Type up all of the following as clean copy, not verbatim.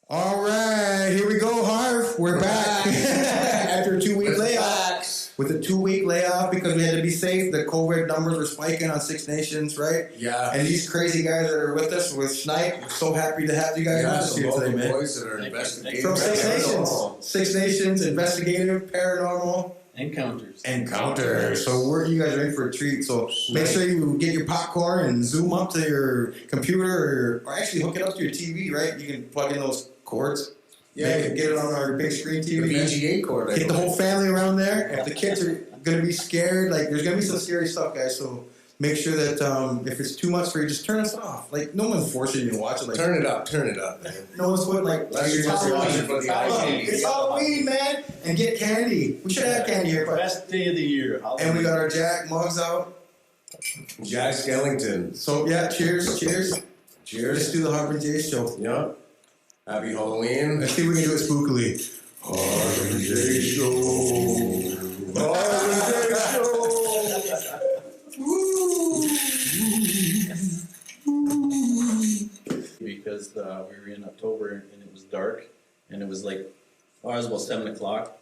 All right, here we go, Harv. We're back after a 2-week layoff. With a 2-week layoff because we had to be safe. The COVID numbers were spiking on Six Nations, right? Yeah. And these crazy guys that are with us with SNIPE, we're so happy to have you guys with us here today, man. Boys that are investigating. From Six Nations. Six Nations, Investigative, Paranormal. Encounters. So you guys are in for a treat. So make sure you get your popcorn and zoom up to your computer or actually hook it up to your TV, right? You can plug in those cords. Yeah, get it on our big screen TV. The VGA cord. Get the whole family around there. If the kids are going to be scared, like there's going to be some scary stuff, guys. So make sure that if it's too much for you, just turn us off. Like no one's forcing you to watch it. Like turn it up, man. No one's putting like it's Halloween, man, and get candy. We should have candy here. Best day of the year. Halloween. And we got our Jack mugs out. Jack Skellington. So yeah, cheers. Let's do the Harv and Jace show. Yeah. Happy Halloween. Let's see if we can do it spookily. Harv and Jace show. Harv and Jace show. Because we were in October and it was dark and it was like, it was about 7 o'clock.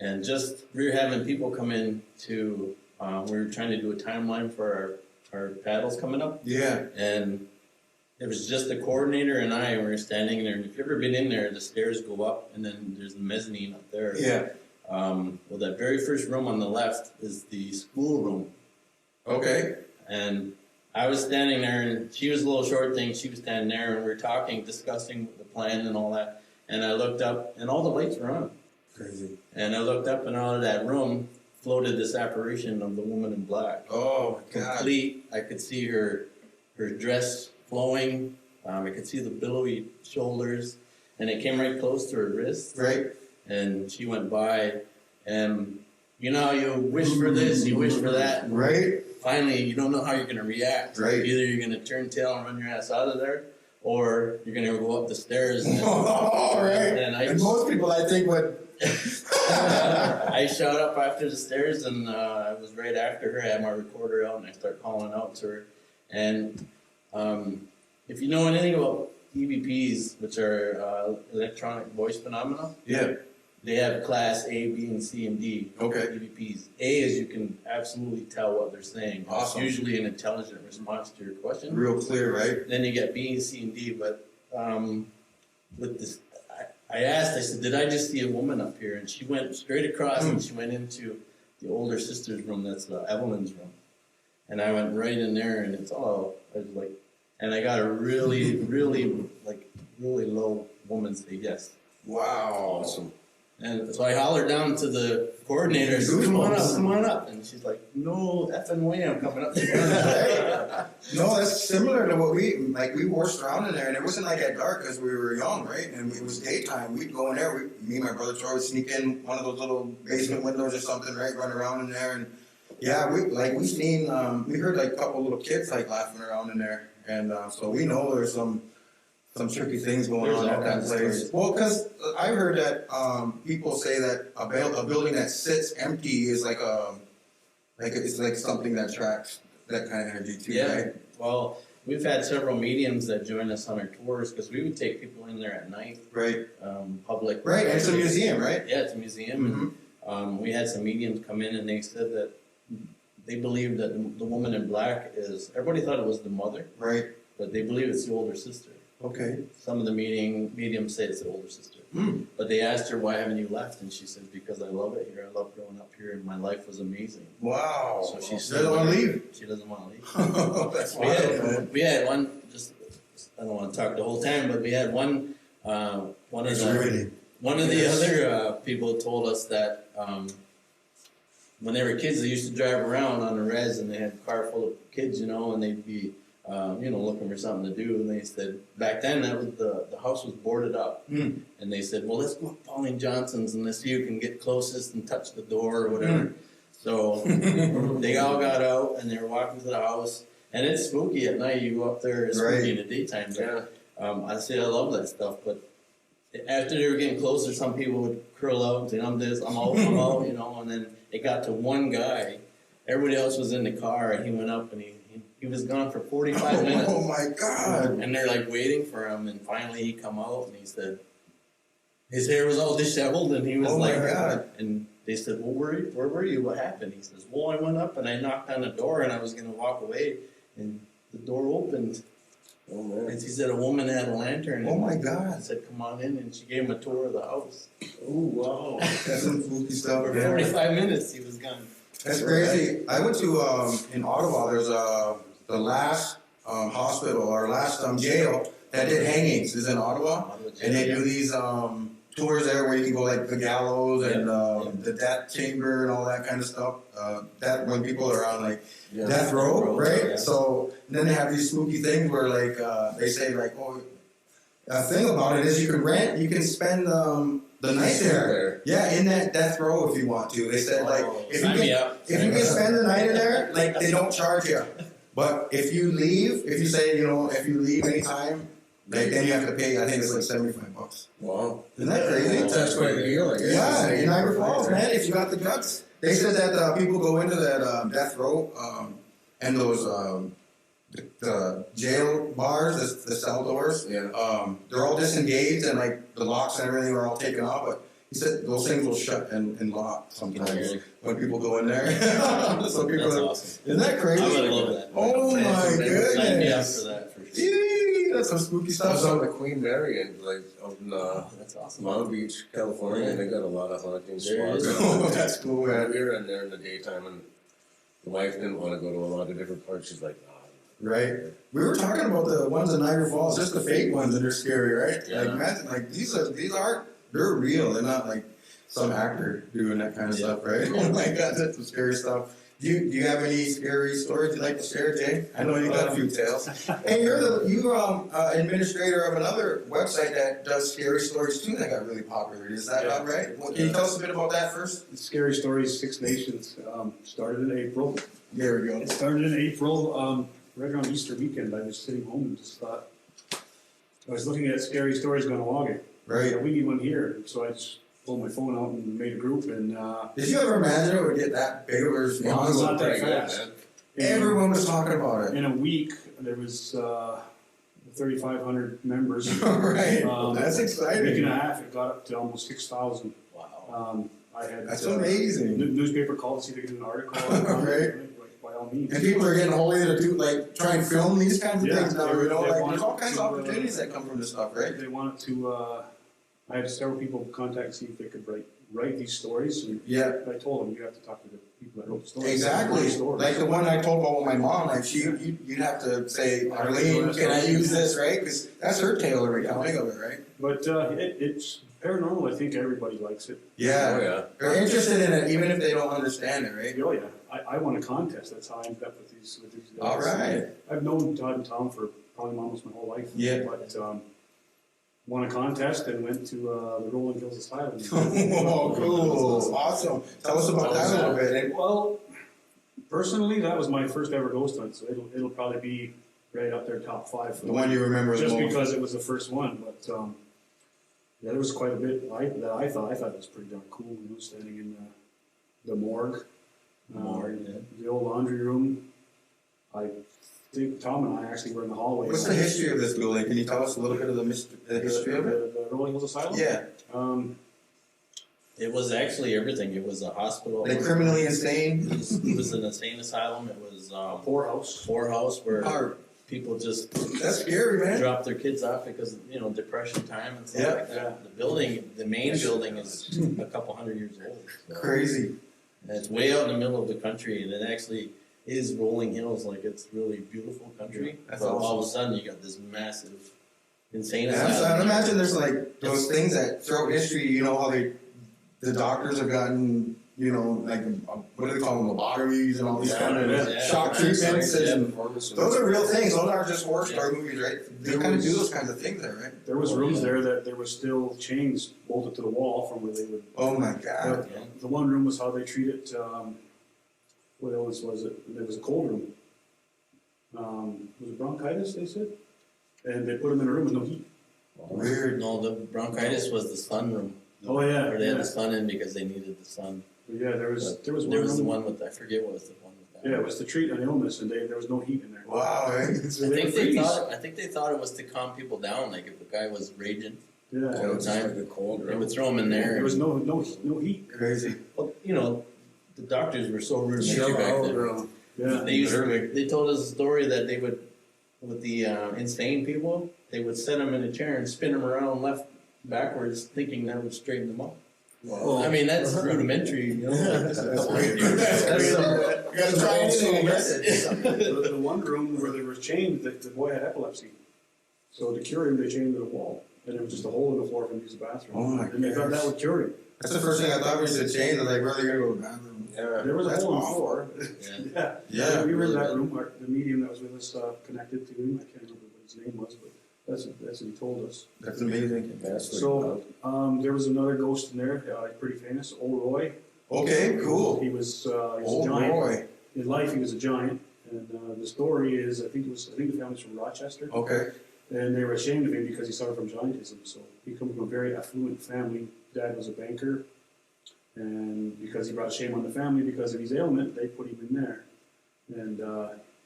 And just, we were having people come in to, we were trying to do a timeline for our paddles coming up. Yeah. And it was just the coordinator and I, and we were standing there. And if you've ever been in there, the stairs go up and then there's the mezzanine up there. Yeah. Well, that very first room on the left is the school room. Okay. And I was standing there, and she was a little short thing. She was standing there, and we were talking, discussing the plan and all that. And I looked up, and all the lights were on. Crazy. And I looked up, and out of that room floated this apparition of the woman in black. Oh, God. Complete. I could see her dress flowing. I could see the billowy shoulders, and it came right close to her wrist. Right. And she went by, and you know, you wish for this, you wish for that. And right. Finally, you don't know how you're going to react. Right. Either you're going to turn tail and run your ass out of there, or you're going to go up the stairs. And, and most people, I think, would. I shot up after the stairs, and I was right after her. I had my recorder out, and I started calling out to her. And if you know anything about EVPs, which are electronic voice phenomena, yeah, they have class A, B, and C, and D. Okay. EVPs. A is you can absolutely tell what they're saying. Awesome. It's usually an intelligent response to your question. Real clear, right? Then you get B, C, and D. But with this, I asked, I said, did I just see a woman up here? And she went straight across and she went into the older sister's room. That's Evelyn's room. And I went right in there, and it's all, I was like, and I got a really, really low woman say yes. Wow. Awesome. And so I hollered down to the coordinator, I said, come on up. And she's like, no effing way I'm coming up there. No, that's similar to what we horsed around in there, and it wasn't like that dark because we were young, right? And it was daytime. We'd go in there, me and my brother Troy would sneak in one of those little basement windows or something, right? Run around in there, and yeah, we heard like a couple little kids like laughing around in there. And so we know there's some tricky things going on at that place. Well, because I heard that people say that a building that sits empty is it's like something that attracts that kind of energy too, yeah. Right? Well, we've had several mediums that join us on our tours because we would take people in there at night. Right. Public. Right, and it's a museum, right? Yeah, it's a museum. Mm-hmm. And we had some mediums come in and they said that they believed that the woman in black is, everybody thought it was the mother. Right. But they believe it's the older sister. Okay. Some of the mediums say it's the older sister. But they asked her, why haven't you left? And she said, because I love it here. I love growing up here, and my life was amazing. Wow. So she doesn't want to leave. She doesn't want to leave. That's wild. We had one, just, I don't want to talk the whole time, but we had one of the other people told us that when they were kids, they used to drive around on the res, and they had a car full of kids, and they'd be looking for something to do. And they said, back then, that was the house was boarded up. And they said, well, let's go up Pauline Johnson's and let's see who can get closest and touch the door or whatever. So they all got out and they were walking to the house. And it's spooky at night. You go up there, it's spooky in the daytime. But, I say I love that stuff. But after they were getting closer, some people would curl out and say, I'm this, I'm out, and then it got to one guy. Everybody else was in the car, and he went up and he He was gone for 45 minutes. Oh my God. And they're like waiting for him, and finally he come out and he said, his hair was all disheveled, and he was Oh my like, God. and they said, well, where were you? What happened? He says, well, I went up and I knocked on the door and I was going to walk away, and the door opened. Oh man. And he said a woman had a lantern. Oh my and God. said, come on in, and she gave him a tour of the house. Oh wow. That's some spooky stuff. For Yeah. 45 minutes he was gone. That's crazy. I went to in Ottawa. There's the last hospital or last jail that did hangings is in Ottawa, and they do these tours there where you can go like the gallows and the death chamber and all that kind of stuff. That when people are on like death row, right? Yeah. So then they have these spooky things where like they say like, oh, a thing about it is you can spend the night there. Yeah, in that death row if you want to. They said like if you can spend the night in there, like they don't charge you. But if you leave, if you say if you leave anytime, like then you have to pay. I think it's like $75. Wow. Isn't that crazy? That's quite a deal, I guess. Yeah, in Niagara Falls, man. If you got the guts, they said that people go into that death row and those the jail bars, the cell doors. Yeah. They're all disengaged and like the locks and everything are all taken off. But he said those things will shut and lock sometimes Really? when people go in there. So people That's are, awesome. isn't that crazy? I would love that. Oh my Sign me up goodness! for that for sure. Gee, that's some spooky I stuff. was on So, the Queen Mary and like out in That's awesome. Long Beach, California, and they got a lot of haunting There is. spots. oh, that's cool, man. We were in there in the daytime, and the wife didn't want to go to a lot of different parts. She's like, nah. Right. We were talking about the ones in Niagara Falls, just the fake ones that are scary, right? Yeah. Like imagine, like these aren't. They're real. They're not like some actor doing that kind of stuff, right? Oh my God, that's some scary stuff. Do you have any scary stories you'd like to share, Jay? I know you got a few tales. Hey, you're administrator of another website that does scary stories too. That got really popular. Is that not right? Well, can you tell us a bit about that first? Scary Stories, Six Nations, started in April. There we go. It started in April, right around Easter weekend. I was sitting home and just thought, I was looking at Scary Stories going along it. Right. Yeah, we need one here. So I just pulled my phone out and made a group. And Did you ever imagine it would get that big? It was not that pretty good, fast. man. Everyone was talking about it. In a week, there was 3,500 members. Right. That's A week exciting. and a half, it got up to almost 6,000. Wow. I had That's amazing. Newspaper called to see if they could do an article. Right. Like, by all means. And people are getting hold of it to do like try and film these kinds of Yeah, things now. they Like want there's all kinds of to, opportunities that come from this stuff, right? They wanted to, I had several people contact to see if they could write these stories. And Yeah, I told them, you have to talk to the people that wrote the stories. exactly. Stories. Like the one I told about with my mom, like you'd have to say, Arlene, can I use this, right? Because that's her tale of recounting of it, right? But it's paranormal. I think everybody likes it. Oh, Yeah, yeah. they're interested in it even if they don't understand it, right? Oh yeah, I won a contest. That's how I ended up with these guys. All right. I've known Todd and Tom for probably almost my whole life. Yeah. But won a contest and went to the Rolling Hills Asylum. Oh, cool, awesome. Tell us about that a little bit. And- Well, personally, that was my first ever ghost hunt, so it'll probably be right up there top 5 for The one you remember the just most. because it was the first one. But yeah, there was quite a bit that I thought it was pretty darn cool. Standing in the morgue, the old laundry room. I think Tom and I actually were in the hallway. What's the history of this building? Can you tell us a little bit of the history of it? The Rolling Hills Asylum. Yeah, It was actually everything. It was a hospital. like criminally insane. It was an insane asylum. It was Poorhouse. poorhouse where Harv. people just That's scary, man. drop their kids off because depression time and stuff Yeah. like that. The main building is a couple hundred years old. So. Crazy. And it's way out in the middle of the country, and it actually is rolling hills. Like it's really beautiful country. That's But all of a awesome. sudden, you got this massive, insane And asylum. I'd imagine there's like those things that throughout history, you know how the doctors have gotten, like what do they call them, lobotomies and all these kind of shock treatments. And those are real things. Those aren't just horror story movies, right? They kind of do those kinds of things there, right? There was rooms there that there were still chains bolted to the wall from where they would. Oh my God. Yeah. The one room was how they treated. What illness was it? There was a cold room. Was it bronchitis? They said, and they put him in a room with no heat. Weird. No, the bronchitis was the sun room. Oh yeah, Where they had yeah. the sun in because they needed the sun. But yeah, there was There one was the room. one with, I forget what was the one with Yeah, it was to treat an illness, and there was no heat in there. Wow, eh? So I they think would they freeze. thought. I think they thought it was to calm people down. Like if a guy was raging, Yeah, It was just like a cold they room. would throw him in there. there was no heat. Crazy. Well, you know, the doctors were so rudimentary Chill back out, then. bro. Yeah, They told us a story that they would, with the insane people, they would set them in a chair and spin them around backwards, thinking that would straighten them up. Wow. I mean, that's rudimentary. You know, like, this is You gotta try anything, I guess. the one room where they were chained, the boy had epilepsy. So to cure him, they chained him to the wall. And there was just a hole in the floor for him to use the bathroom. Oh my And they thought that would cure him. That's the first thing I thought when you said chains. I was like, really, you're gonna go to the bathroom? Yeah. There was a That's hole in the awful. floor. Yeah. Yeah. We were in that room. The medium that was with us connected to him. I can't remember what his name was, but that's what he told us. That's amazing. That's what So there was another ghost in there, pretty famous, Old Roy. Okay, cool. He was a Oh giant. boy. In life, he was a giant. And the story is, I think the family's from Rochester. Okay. And they were ashamed of him because he suffered from giantism. So he came from a very affluent family. Dad was a banker. And because he brought shame on the family because of his ailment, they put him in there. And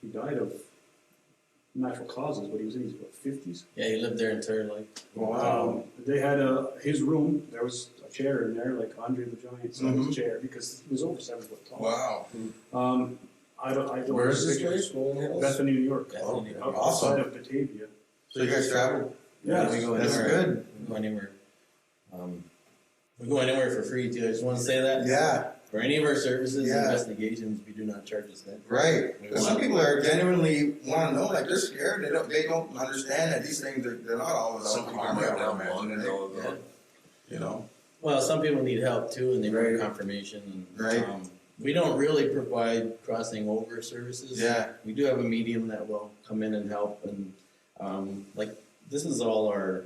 he died of natural causes, but he was in his, 50s? Yeah, he lived there entire life. Wow. They had his room, there was a chair in there, like Andre the Giant's chair, because he was over 7 foot tall. Wow. I don't Where is this picture- place? Rolling Hills? Bethany, New York. Bethany, New York. Outside of Batavia. So you guys travel? Yeah. we go That's anywhere. good. We go anywhere. We go anywhere for free too. I just want to say that. Yeah. For any of our services, Yeah. investigations, we do not charge a cent. Right. We 'Cause some want- people are genuinely want to know, like they're scared. They don't understand that these things they're not always Some out people to might harm not you, want to right? know Yeah. though. You know. Well, some people need help too, and they Right. want confirmation. And, Right. we don't really provide crossing over services. Yeah. We do have a medium that will come in and help, and like this is all our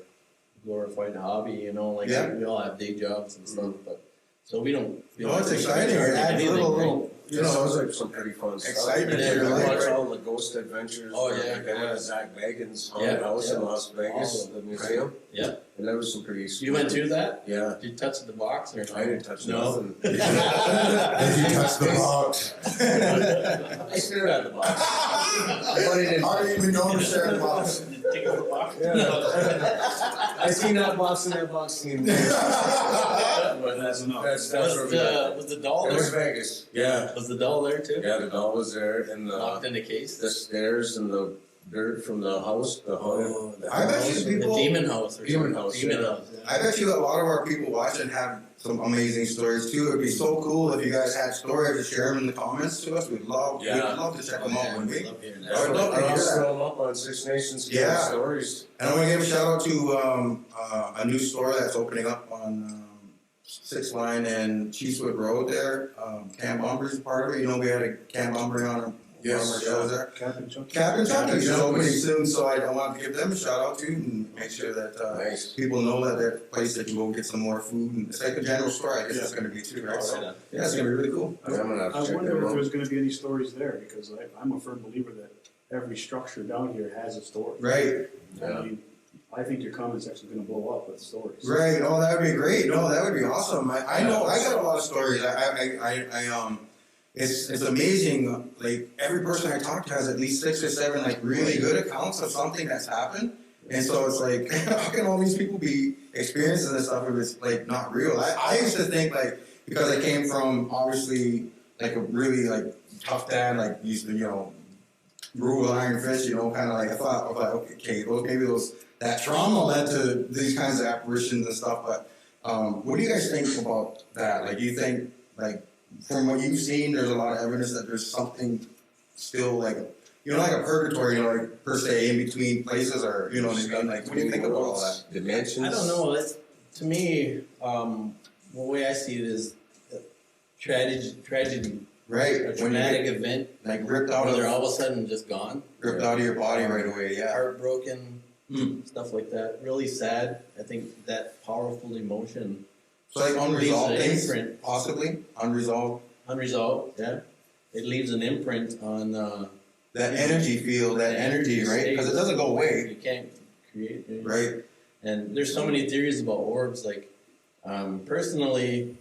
glorified hobby, you know. Like Yeah. we all have day jobs and stuff, but so we don't. feel No, like it's we should exciting. charge It adds a anything, little, right? little, you It know. sounds like some pretty fun stuff. Excitement to your I life, watch right? all the ghost adventures. Oh, like, yeah. I went to Zach Bagan's Yeah, haunted house in yeah. Las Vegas, All the museum. Yeah. And that was some pretty. You went through that? Yeah. Did you touch the box or I didn't touch No. nothing. If you touch the box. I stared at the box. But I didn't. How do you even know to share the box? Take out the box? I seen that box and that box seen. But That's enough. that's where we got. Was the doll It was there? Vegas. Yeah. Was the doll there too? Yeah, the doll was there and Locked the in a case? stairs and the dirt from the house, the haunted. I bet you The people. demon house. Or Demon something. house, Demon yeah. house. Yeah. I bet you a lot of our people watching have some amazing stories too. It'd be so cool if you guys had stories to share them in the comments to us. We'd love to check them out one Yeah, day. love hearing I would that. love to hear I'll that. throw them up on Six Nations Yeah. Stories. And I want to give a shout out to a new store that's opening up on 6th Line and Cheesewood Road there. Camp Umbridge is part of it. You know, we had a Camp Umbridge on one of our shows there. Captain Chuck. Captain Chucky's is opening soon, so I want to give them a shout out too and make sure that Nice. people know that they're a place they can go get some more food. And it's like a general store, I guess it's going to be too, right? So, yeah, it's going to be really cool. I'm gonna have to I check wonder them if out. there's going to be any stories there because I'm a firm believer that every structure down here has a story. Right, I mean, I think your comment section is going to blow up with stories. right. Oh, that would be great. No, that would be awesome. I know I got a lot of stories. It's amazing. Like every person I talk to has at least 6 or 7 like really good accounts of something that's happened. And so it's like, how can all these people be experiencing this stuff if it's like not real? I used to think like because I came from obviously like a really like tough dad, like used to rule with iron fist, kind of like I thought okay, well maybe that trauma led to these kinds of apparitions and stuff. But what do you guys think about that? Like, do you think like from what you've seen, there's a lot of evidence that there's something still like like a purgatory, like per se, in between places, or what I mean? Like, what do you think about all that? Dimensions. I don't know. To me, the way I see it is tragedy, Right, a traumatic event, like ripped out where they're of all of a sudden just gone, your body right away. Yeah, heartbroken, stuff like that. Really sad. I think that powerful emotion, so like unresolved leaves an things, imprint. possibly unresolved. Unresolved. Yeah, it leaves an imprint on That energy field, that energy, right? Because it doesn't go away, You can't create. right? And there's so many theories about orbs. Like, personally,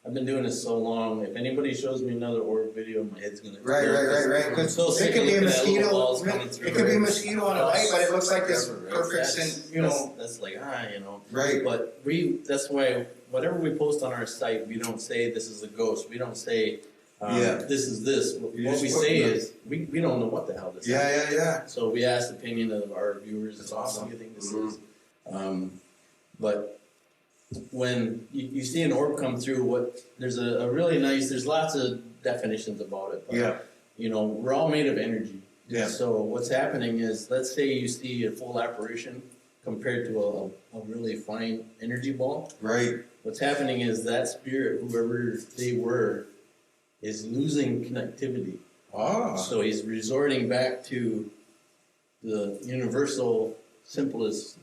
I've been doing this so long. If anybody shows me another orb video, my head's gonna Right. I'm Because so it sick could of be a looking at little mosquito. balls coming through. It could be a mosquito on a light, but it looks like this perfect, That's like you know. Right. But that's why whatever we post on our site, we don't say this is a ghost. We don't say this is this. What just we put say the- is we don't know what the hell this is. Yeah. So we ask the opinion of our viewers. That's awesome. What do you think this is? But when you see an orb come through, there's a really nice. There's lots of definitions about it. But, Yeah. You know, we're all made of energy. Yeah. So what's happening is, let's say you see a full apparition compared to a really fine energy ball. Right. What's happening is that spirit, whoever they were, is losing connectivity. Ah. So he's resorting back to the universal, simplest,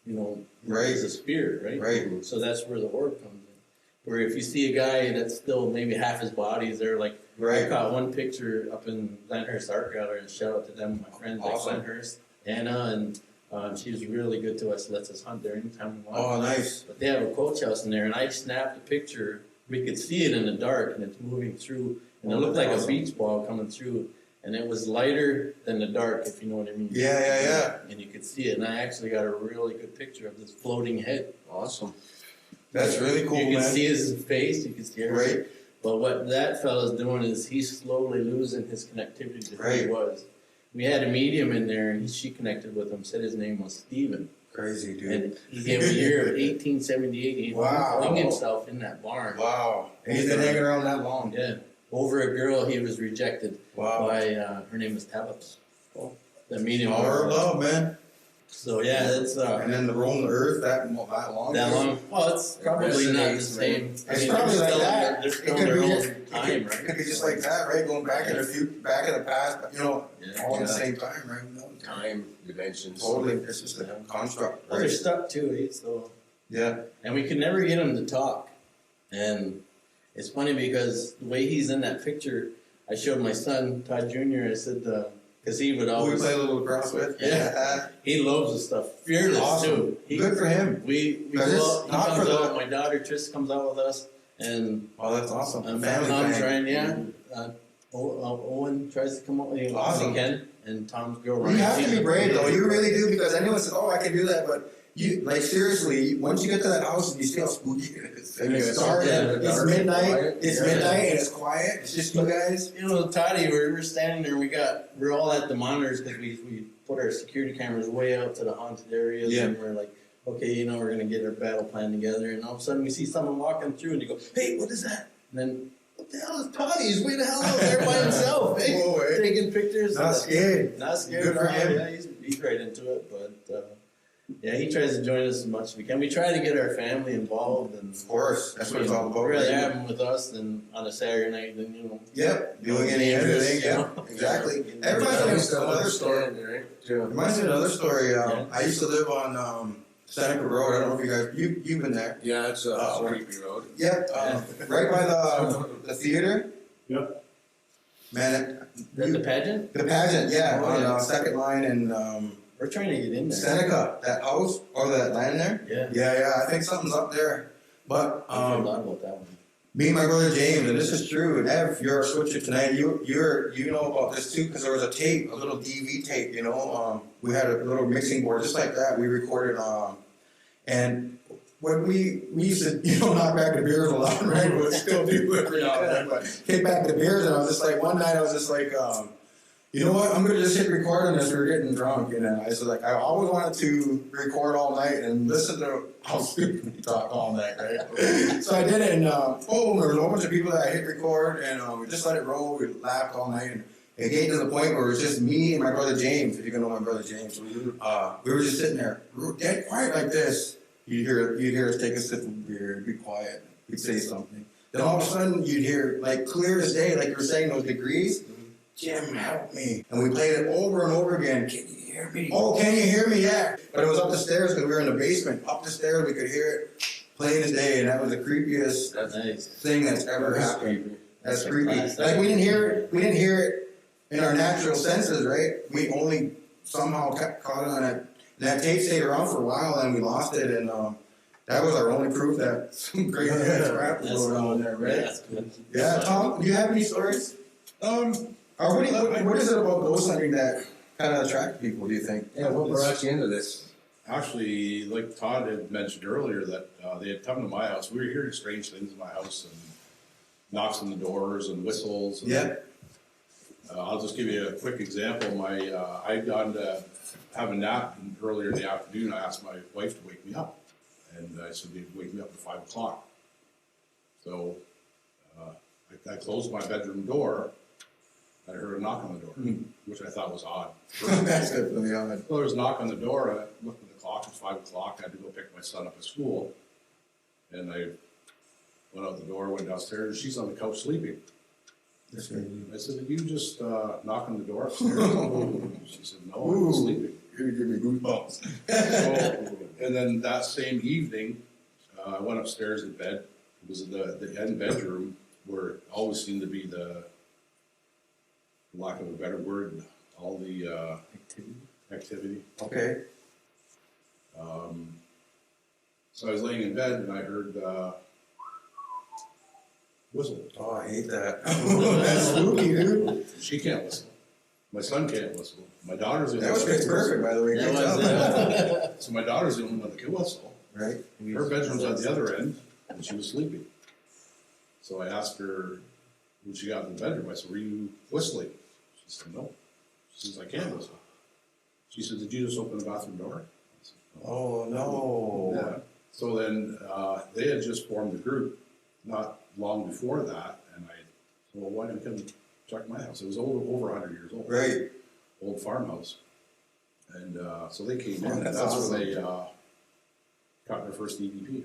you know, Right. is a spirit, right? Right. So that's where the orb comes in. Where if you see a guy that's still maybe half his body is there, like I Right. caught one picture up in Glenhurst Art Gallery, and shout out to them, my friends Awesome. at Glenhurst, Anna, and she was really good to us, lets us hunt there anytime we want. Oh, nice. But they have a coach house in there, and I snapped a picture. We could see it in the dark, and it's moving through, and it looked like a beach ball coming through, and it was lighter than the dark, if you know what I mean. Yeah. And you could see it, and I actually got a really good picture of this floating head. Awesome. That's really cool, You man. can see his face, you can see everything. Right. But what that fella's doing is he's slowly losing his connectivity to who he Right. was. We had a medium in there, and she connected with him, said his name was Steven. Crazy, dude. And he gave a year of 1878. He Wow. hung himself in that barn. Wow. And he's been hanging around that long. Yeah. Over a girl he was rejected Wow. by, her name was Tabitha. The medium. Power of love, man. So yeah, it's And then to roam the earth that long. that long. Well, it's probably not the same. It's probably like that. They're It still could in their be own just, time, it right? could be just like that, right? Going back in the past, but, you know, Yeah. all at the same time, right? Time, dimensions. Totally. It's just a construct. Well, they're stuck too, eh? So, Yeah. and we could never get him to talk. And it's funny because the way he's in that picture, I showed my son Todd Jr. I said, because he would Who we always, play a little grass with? Yeah. he loves the stuff. Fearless Awesome. too. He, Good for him. We Because go it's out, he not comes for out, the- my daughter Tris comes out with us, and Oh, that's awesome. Tom's thing. trying, yeah. Owen tries to come up with it Awesome. again, and Tom's girl You have to Ryan, be brave though. You really do, because anyone says, "Oh, I can do that," but you like seriously. Once you get to that house and you see how spooky it is, and it's dark, Yeah, it's dark and midnight. quiet. It's Yeah. midnight and it's quiet. It's just you guys. You know, Toddy, we're standing there. We're all at the monitors because we put our security cameras way out to the haunted areas, Yeah. and we're like, okay, you know, we're gonna get our battle plan together. And all of a sudden, we see someone walking through, and you go, "Hey, what is that?" And then, what the hell is Toddy? He's way the hell out there by himself, eh? Whoa, eh? Taking pictures. Not scared. Not scared. Good for at all. him. Yeah, he's right into it, but. Yeah, he tries to join us as much as we can. We try to get our family involved, and Of course, that's what it's all about. we'd rather right? have them with us than on a Saturday night than Yep, doing any dangerous, everything. you Yeah, know? exactly. Yeah, Everybody we has still another story. understand, right? Yeah. Reminds me of another story. Yeah. I used to live on Seneca Road. I don't know if you guys you've been there. Yeah, it's a Oh, creepy road. Yep, right by the theater. Yep. Man, The pageant? the pageant. Yeah, Oh, on yeah. Second Line and We're trying to get in there. Seneca. That house or that land there. Yeah. Yeah. I think something's up there. But I've heard a lot about that one. me and my brother James, and this is true. And Ev, you're a switcher tonight. You know about this too, because there was a tape, a little DV tape. You know, we had a little mixing board just like that. We recorded, and when we used to knock back the beers a lot, right? But still do every now and then. But kick back the beers, and I was just like, one night I was just like, you know what? I'm gonna just hit record on this. We were getting drunk, and I was like, I always wanted to record all night and listen to how stupid we talk all night, right? So I did it, and boom, there was a whole bunch of people that I hit record, and we just let it roll. We laughed all night, and it came to the point where it was just me and my brother James. If you can know my brother James, we were just sitting there, we were dead quiet like this. You'd hear us take a sip of beer, be quiet, we'd say something. Then all of a sudden, you'd hear like clear as day, like you were saying those degrees. Jim, help me. And we played it over and over again. Can you hear me? Oh, can you hear me? Yeah. But it was up the stairs because we were in the basement. Up the stairs, we could hear it plain as day. And that was the creepiest That's nice. thing that's ever happened. That's creepy. class. Like we didn't hear it in our natural senses, right? We only somehow kept caught on it. And that tape stayed around for a while and we lost it. And That was our only proof that some crazy crap was going on there, right? That's good. Yeah, Tom, do you have any stories? Or what is it about ghost hunting that kind of attracts people, do you think? Yeah, what brought you into this? Actually, like Todd had mentioned earlier, that they had come to my house. We were hearing strange things in my house and knocks on the doors and whistles. And, Yeah. I'll just give you a quick example. I'd gone to have a nap earlier in the afternoon. I asked my wife to wake me up, and I said, "You'd wake me up at 5 o'clock." So I closed my bedroom door. I heard a knock on the door, which I thought was odd. That's definitely odd. Well, there was a knock on the door. I looked at the clock. It's 5 o'clock. I had to go pick my son up at school. And I went out the door, went downstairs. She's on the couch sleeping. I said, "Did you just knock on the door upstairs?" She said, "No, I was sleeping." You're gonna give me goosebumps. So, and then that same evening, I went upstairs in bed. It was the end bedroom where it always seemed to be the, for lack of a better word, all the activity. Okay. So I was laying in bed and I heard whistle. Oh, I hate that. That's spooky, dude. She can't whistle. My son can't whistle. My daughter's the That only was one. pitch perfect, by the way. That Good was job. So my daughter's the only one that can whistle. Right? Her bedroom's at the other end, and she was sleeping. So I asked her when she got in the bedroom, I said, "Were you whistling?" She said, "No." She says, "I can't whistle." She said, "Did you just open the bathroom door?" I said, Oh, no. yeah. So then they had just formed a group not long before that, and I said, "Well, why don't you come check my house?" It was over 100 years old. Right. Old farmhouse. And so they came Oh, in, and that's that's awesome. where they got their first EVP.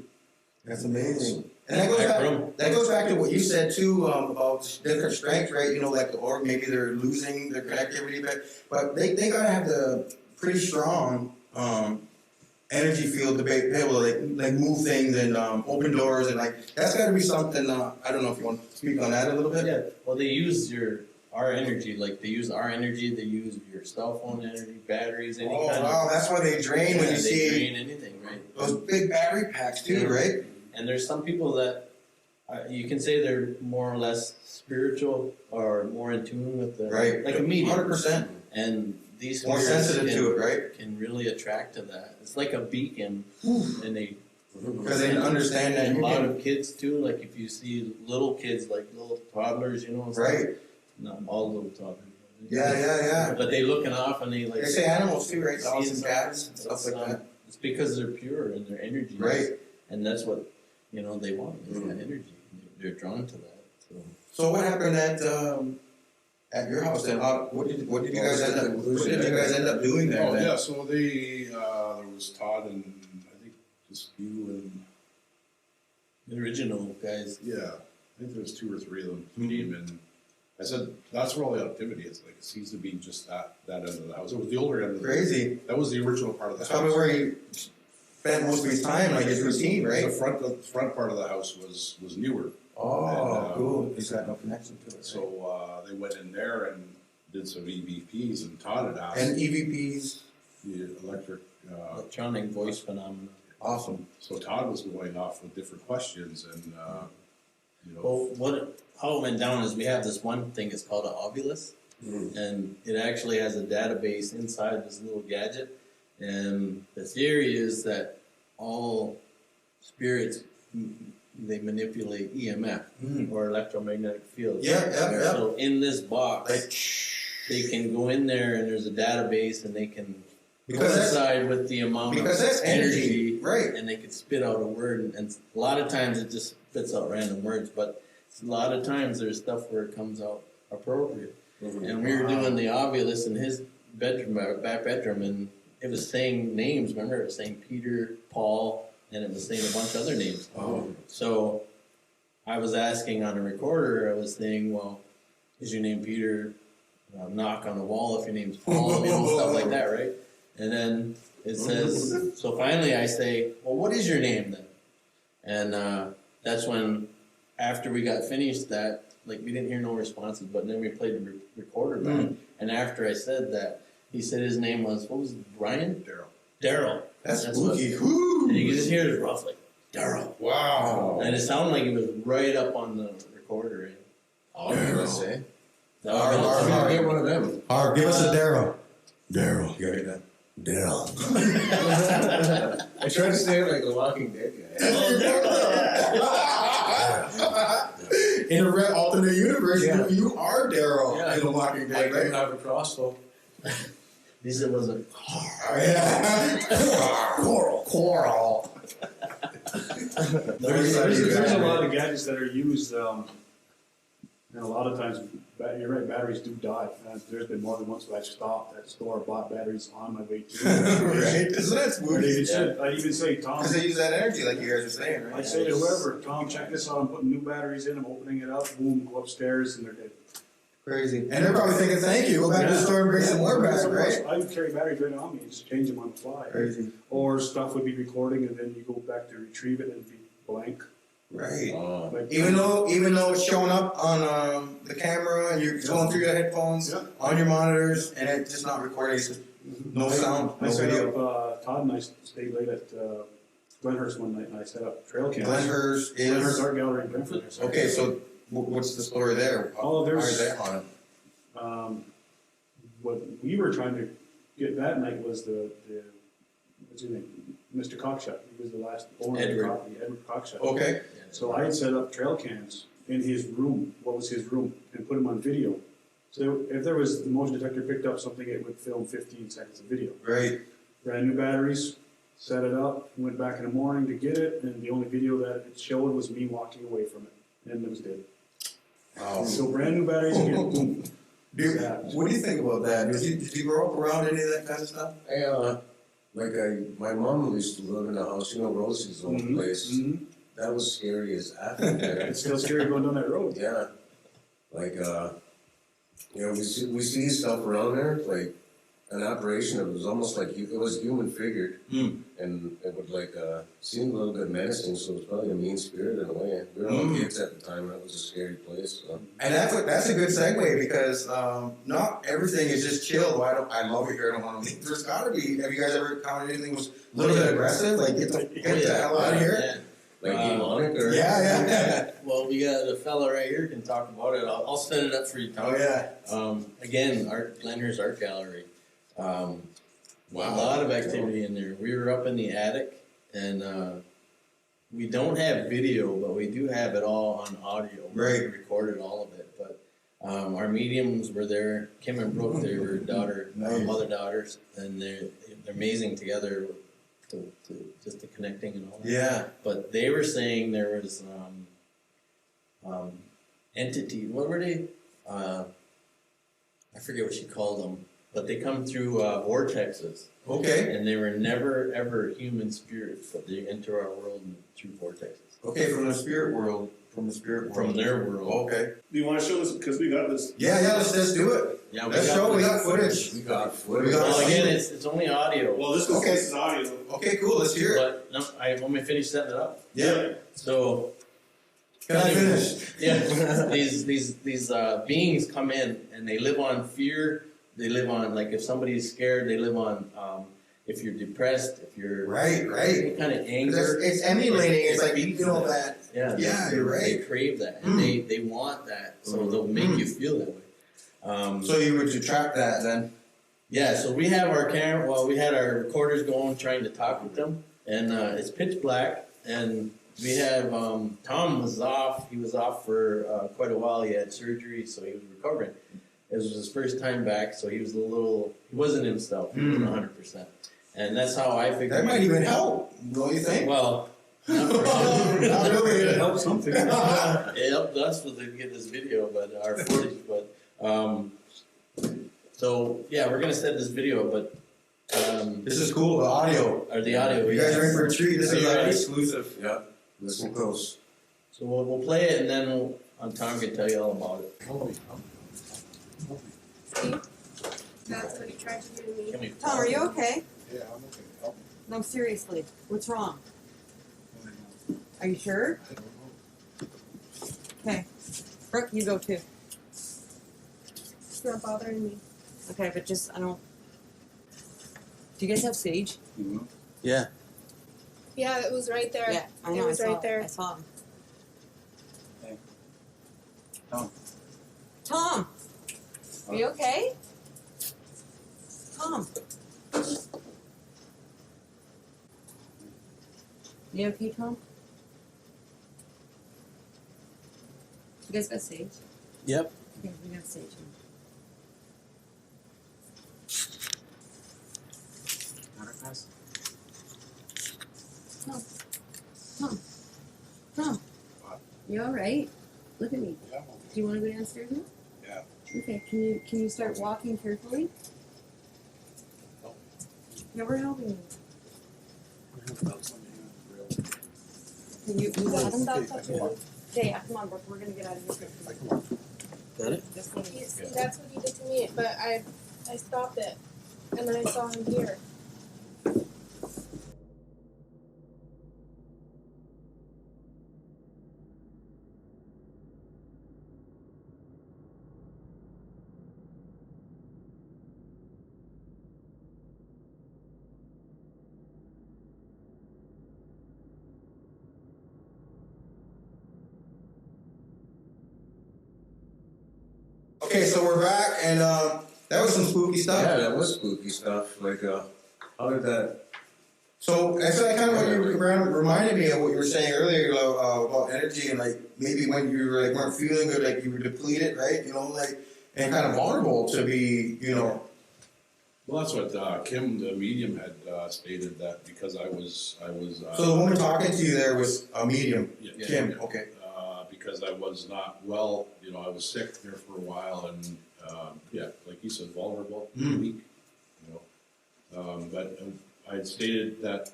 That's amazing. And that goes back to what you said too about different strengths, right? You know, like the org, maybe they're losing their connectivity, but they gotta have the pretty strong energy field to be able to like move things and open doors and like that's gotta be something. I don't know if you want to speak on that a little bit. Yeah, well, they use our energy, like they use our energy, they use your cell phone energy, batteries, any Oh kind wow, that's why they drain when you they see drain anything, right? those big battery packs too, Yeah. right? And there's some people that you can say they're more or less spiritual or more in tune with the Right. like a medium. 100%. And these More spirits sensitive to it, right? can really attract to that. It's like a beacon, and they Because they understand that and a you lot can, of kids too. Like if you see little kids, like little toddlers, you know, it's like- right? not all little toddlers. Yeah. But they looking off and they like. They say animals too, right? Dogs and seeing cats and something. stuff like that. It's because they're pure and their energy, Right. And that's what they want is that energy. They're drawn to that. So. So what happened at your house then? What did you guys end up doing there? Oh, then? yeah, so there was Todd and I think just you and, The original guys. yeah, I think there was 2 or 3 of them came and I said, "That's where all the activity is." Like, it seems to be just that end of the house. It was the older end of the house. Crazy. That was the original part of the That's house. probably where he spent most of his time, like his routine, The right? front part of the house was newer. Oh, And, cool. He's got no connection to it. So they went in there and did some EVPs, and Todd had asked And EVPs, the electric. Electronic voice phenomena. awesome. So Todd was going off with different questions, and Well, how it went down is we have this one thing. It's called an ovulus, and it actually has a database inside this little gadget. And the theory is that all spirits they manipulate EMF or electromagnetic fields. Yeah. So in this box, Like, they can go in there and there's a database and they can Because that's- coincide with the amount because of that's energy, right? and they can spit out a word, and a lot of times it just spits out random words, but a lot of times there's stuff where it comes out appropriate. And we were doing the ovulus in his bedroom, back bedroom, and it was saying names. Remember, it was saying Peter, Paul, and it was saying a bunch of other names. So I was asking on a recorder, I was saying, well, is your name Peter? Knock on the wall if your name's Paul, stuff like that, right? And then it says, so finally I say, well, what is your name then? And that's when, after we got finished that, like we didn't hear no responses, but then we played the recorder back. And after I said that, he said his name was, what was it, Brian? Daryl. Daryl. That's what- spooky. Woo! And you can just hear it roughly. Daryl. Wow. And it sounded like it was right up on the recorder. Oh, let's say. Harv, I'm Harv. gonna get one of them. Harv, give us a Daryl. Daryl. You heard that? Daryl. I tried to say it like the Walking Dead guy. In a alternate universe, Yeah. you are Daryl Yeah. in The Walking I Dead, couldn't right? have a crossbow. This was a Oh, yeah. Coral. There's a lot of gadgets that are used, and a lot of times, you're right, batteries do die. There's been more than once where I've stopped at a store, bought batteries on my way to. Right? Isn't that spooky? I'd even say, Tom, Because they use that energy, like you guys are saying, right? I'd say to whoever, Tom, check this out, I'm putting new batteries in, I'm opening it up, boom, go upstairs, and they're dead. Crazy. And they're probably thinking, thank you, go back to the store and bring some more back, right? I would carry batteries right on me, just change them on the fly. Crazy. Or stuff would be recording, and then you go back to retrieve it, and it'd be blank. Right. Like, Even though it's showing up on the camera and you're going through your headphones, Yeah. on your monitors, and it's just not recording, it's just no sound, I no set video. up, Todd and I stayed late at Glenhurst one night, and I set up trail cams. Glenhurst Glenhurst is, Art Gallery in Brentford. okay, so what's the story there? Oh, there's- How is that on it? What we were trying to get that night was the what's his name? Mr. Cockshut. He was the last owner of the Edward. property, Edward Cockshut. Okay, So I had set up trail cams in his room, what was his room, and put them on video. So if there was, the motion detector picked up something, it would film 15 seconds of video. great. Brand new batteries, set it up, went back in the morning to get it, and the only video that it showed was me walking away from it, and it was dead. Wow. So brand new batteries again, boom. Dude, what do you think about that? Did you grow up around any of that kind of stuff? My mom used to live in a house, Rosie's old Mhm, place. mhm. That was scary as F there. It's still scary going down that road. Yeah. We see stuff around there, like an apparition. It was almost like it was human figured. And it would seem a little bit menacing, so it was probably a mean spirit in a way. We were all kids at the time, and it was a scary place. So. And that's a good segue because not everything is just chill. I love it here. I don't want to leave. There's got to be. Have you guys ever encountered anything that was a little bit aggressive? Like get the hell out of here. Yeah. Like demonic or Yeah. Well, we got a fella right here can talk about it. I'll set it up for you, Tom. Oh yeah. Again, Glenhurst Art Gallery. A lot of activity in there. We were up in the attic, and we don't have video, but we do have it all on audio. Right. We recorded all of it, but our mediums were there. Kim and Brooke, they were Nice. mother-daughters, and they're amazing together. To just the connecting and all that. Yeah. But they were saying there was entity. What were they? I forget what she called them. But they come through vortexes, Okay. and they were never ever human spirits, but they enter our world through vortexes. Okay. From the spirit world. From Their world. Okay. Do you want to show this? Because we got this. Yeah. Let's do it. Yeah, Let's show. We got footage. we got We footage. got- Well, again, it's only audio. Well, this is audio. Okay. Cool. Let's hear it. But no, I want me to finish setting it up. Yeah. So Can I finish? yeah, these beings come in and they live on fear. They live on if somebody's scared. They live on if you're depressed. If you're Right. any kind of anger. It's emulating. It's like you know that. Yeah, Yeah, they, you're right. They crave that, and they want that, so they'll make you feel that way. So you would detract that then? Yeah, so we have our camera. Well, we had our recorders going, trying to talk with them, and it's pitch black. And we have Tom was off. He was off for quite a while. He had surgery, so he was recovering. It was his first time back, so he was he wasn't himself. He wasn't 100%, and that's how I figured. That might even help. Don't you think? Well. Not really. It helps something. It helped us to get this video, but our footage. But so yeah, we're gonna set this video, but This is cool. The audio. or the audio. You guys are in for a treat. This Are is you like ready? exclusive. Yeah, listen close. So we'll play it, and then Tom can tell you all about it. Steve, that's what he tried to do to me. Can we Tom, are you okay? Yeah, I'm okay. Help me. No, seriously. What's wrong? Are you sure? Okay. Brooke, you go too. It's not bothering me. Okay, but just, I don't... Do you guys have sage? Yeah. Yeah, it was right there. Yeah, I It know. was I saw right there. I saw him. Hey. Tom. Tom, are you okay? Tom. You okay, Tom? You guys got sage? Yep. Okay, we got sage. Tom, you all right? Look at me. Yeah. Do you want to go downstairs now? Yeah. Okay. Can you start walking carefully? No. Yeah, we're helping you. Can you got him? Stop touching me. Okay, yeah, come on, we're gonna get out of here. Got it? Just let me- See, that's what he did to me, but I stopped it, and then I saw him here. Okay, so we're back, and that was some spooky stuff. Yeah, that was spooky stuff. Like, how did that? So that's like kind of what you reminded me of what you were saying earlier about energy and like maybe when you were, like, weren't feeling good, like you were depleted, right? You know, like, and kind of vulnerable to be, you know. Well, that's what Kim, the medium, had stated, that because I was. So the woman talking to you there was a medium, Yeah, Kim. yeah. Okay. Because I was not well, I was sick there for a while, and like you said, vulnerable, weak, but I had stated that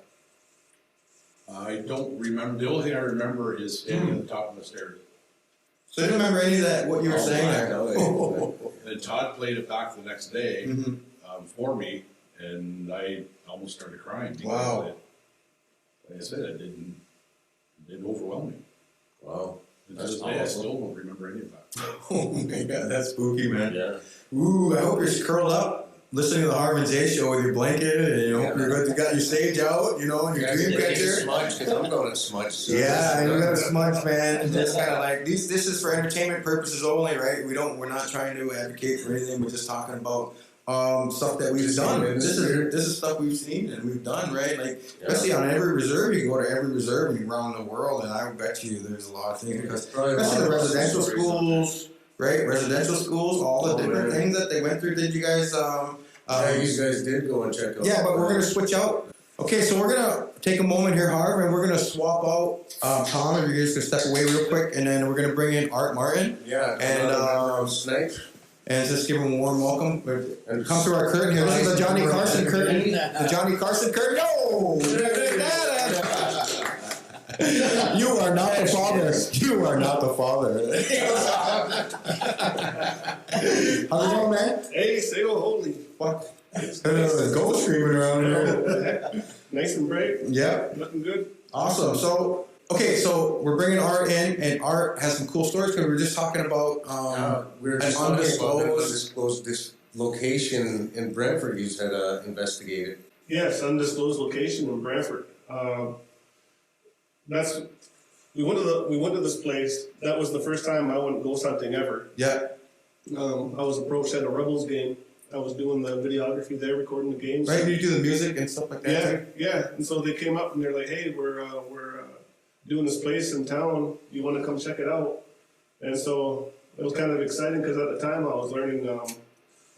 I don't remember. The only thing I remember is standing at the top of the stairs. So you don't remember any of that, what you were saying there? No, And Todd played it back the next day Mhm. for me, and I almost started crying because Wow. like I said, it didn't overwhelm me. Wow. And to this day, I still don't remember any of that. Oh my God, that's spooky, man. Yeah. Ooh, I hope you're curled up, listening to the Harv and Jace show with your blanket, and you got your sage out, and your dream catcher. Smudge, because I'm going to smudge soon. Yeah, and you got a smudge, man. And just kind of like this is for entertainment purposes only, right? We're not trying to advocate for anything. We're just talking about stuff that we've done. This is stuff we've seen and we've done, right? Like especially on every reserve, you can go to every reserve around the world, and I bet you there's a lot of things because especially the residential schools, right? Residential schools, all the different things that they went through. Did you guys? Yeah, you guys did go and check out. Yeah, but we're gonna switch out. Okay, so we're gonna take a moment here, Harv, and we're gonna swap out Tom, and you're just gonna step away real quick, and then we're gonna bring in Art Martin. Yeah, and SNIPE. And just give him a warm welcome. And come through our curtain here. This is the Johnny Carson curtain. The Johnny Carson curtain. No! You are not the father. You are not the father. How's it going, man? Hey, say oh holy. What? There's gold streaming around here. Nice and bright. Yeah. Looking good. Awesome. So, okay, so we're bringing Art in, and Art has some cool stories because we were just talking about we were just talking about an undisclosed this location in Brantford you said investigated. Yes, undisclosed location in Brantford. We went to this place. That was the first time I went ghost hunting ever. Yeah. I was approached at a Rebels game. I was doing the videography there, recording the games. Right, you do the music and stuff like that. Yeah, too? yeah. And so they came up and they're like, "Hey, we're doing this place in town. You want to come check it out?" And so it was kind of exciting because at the time I was learning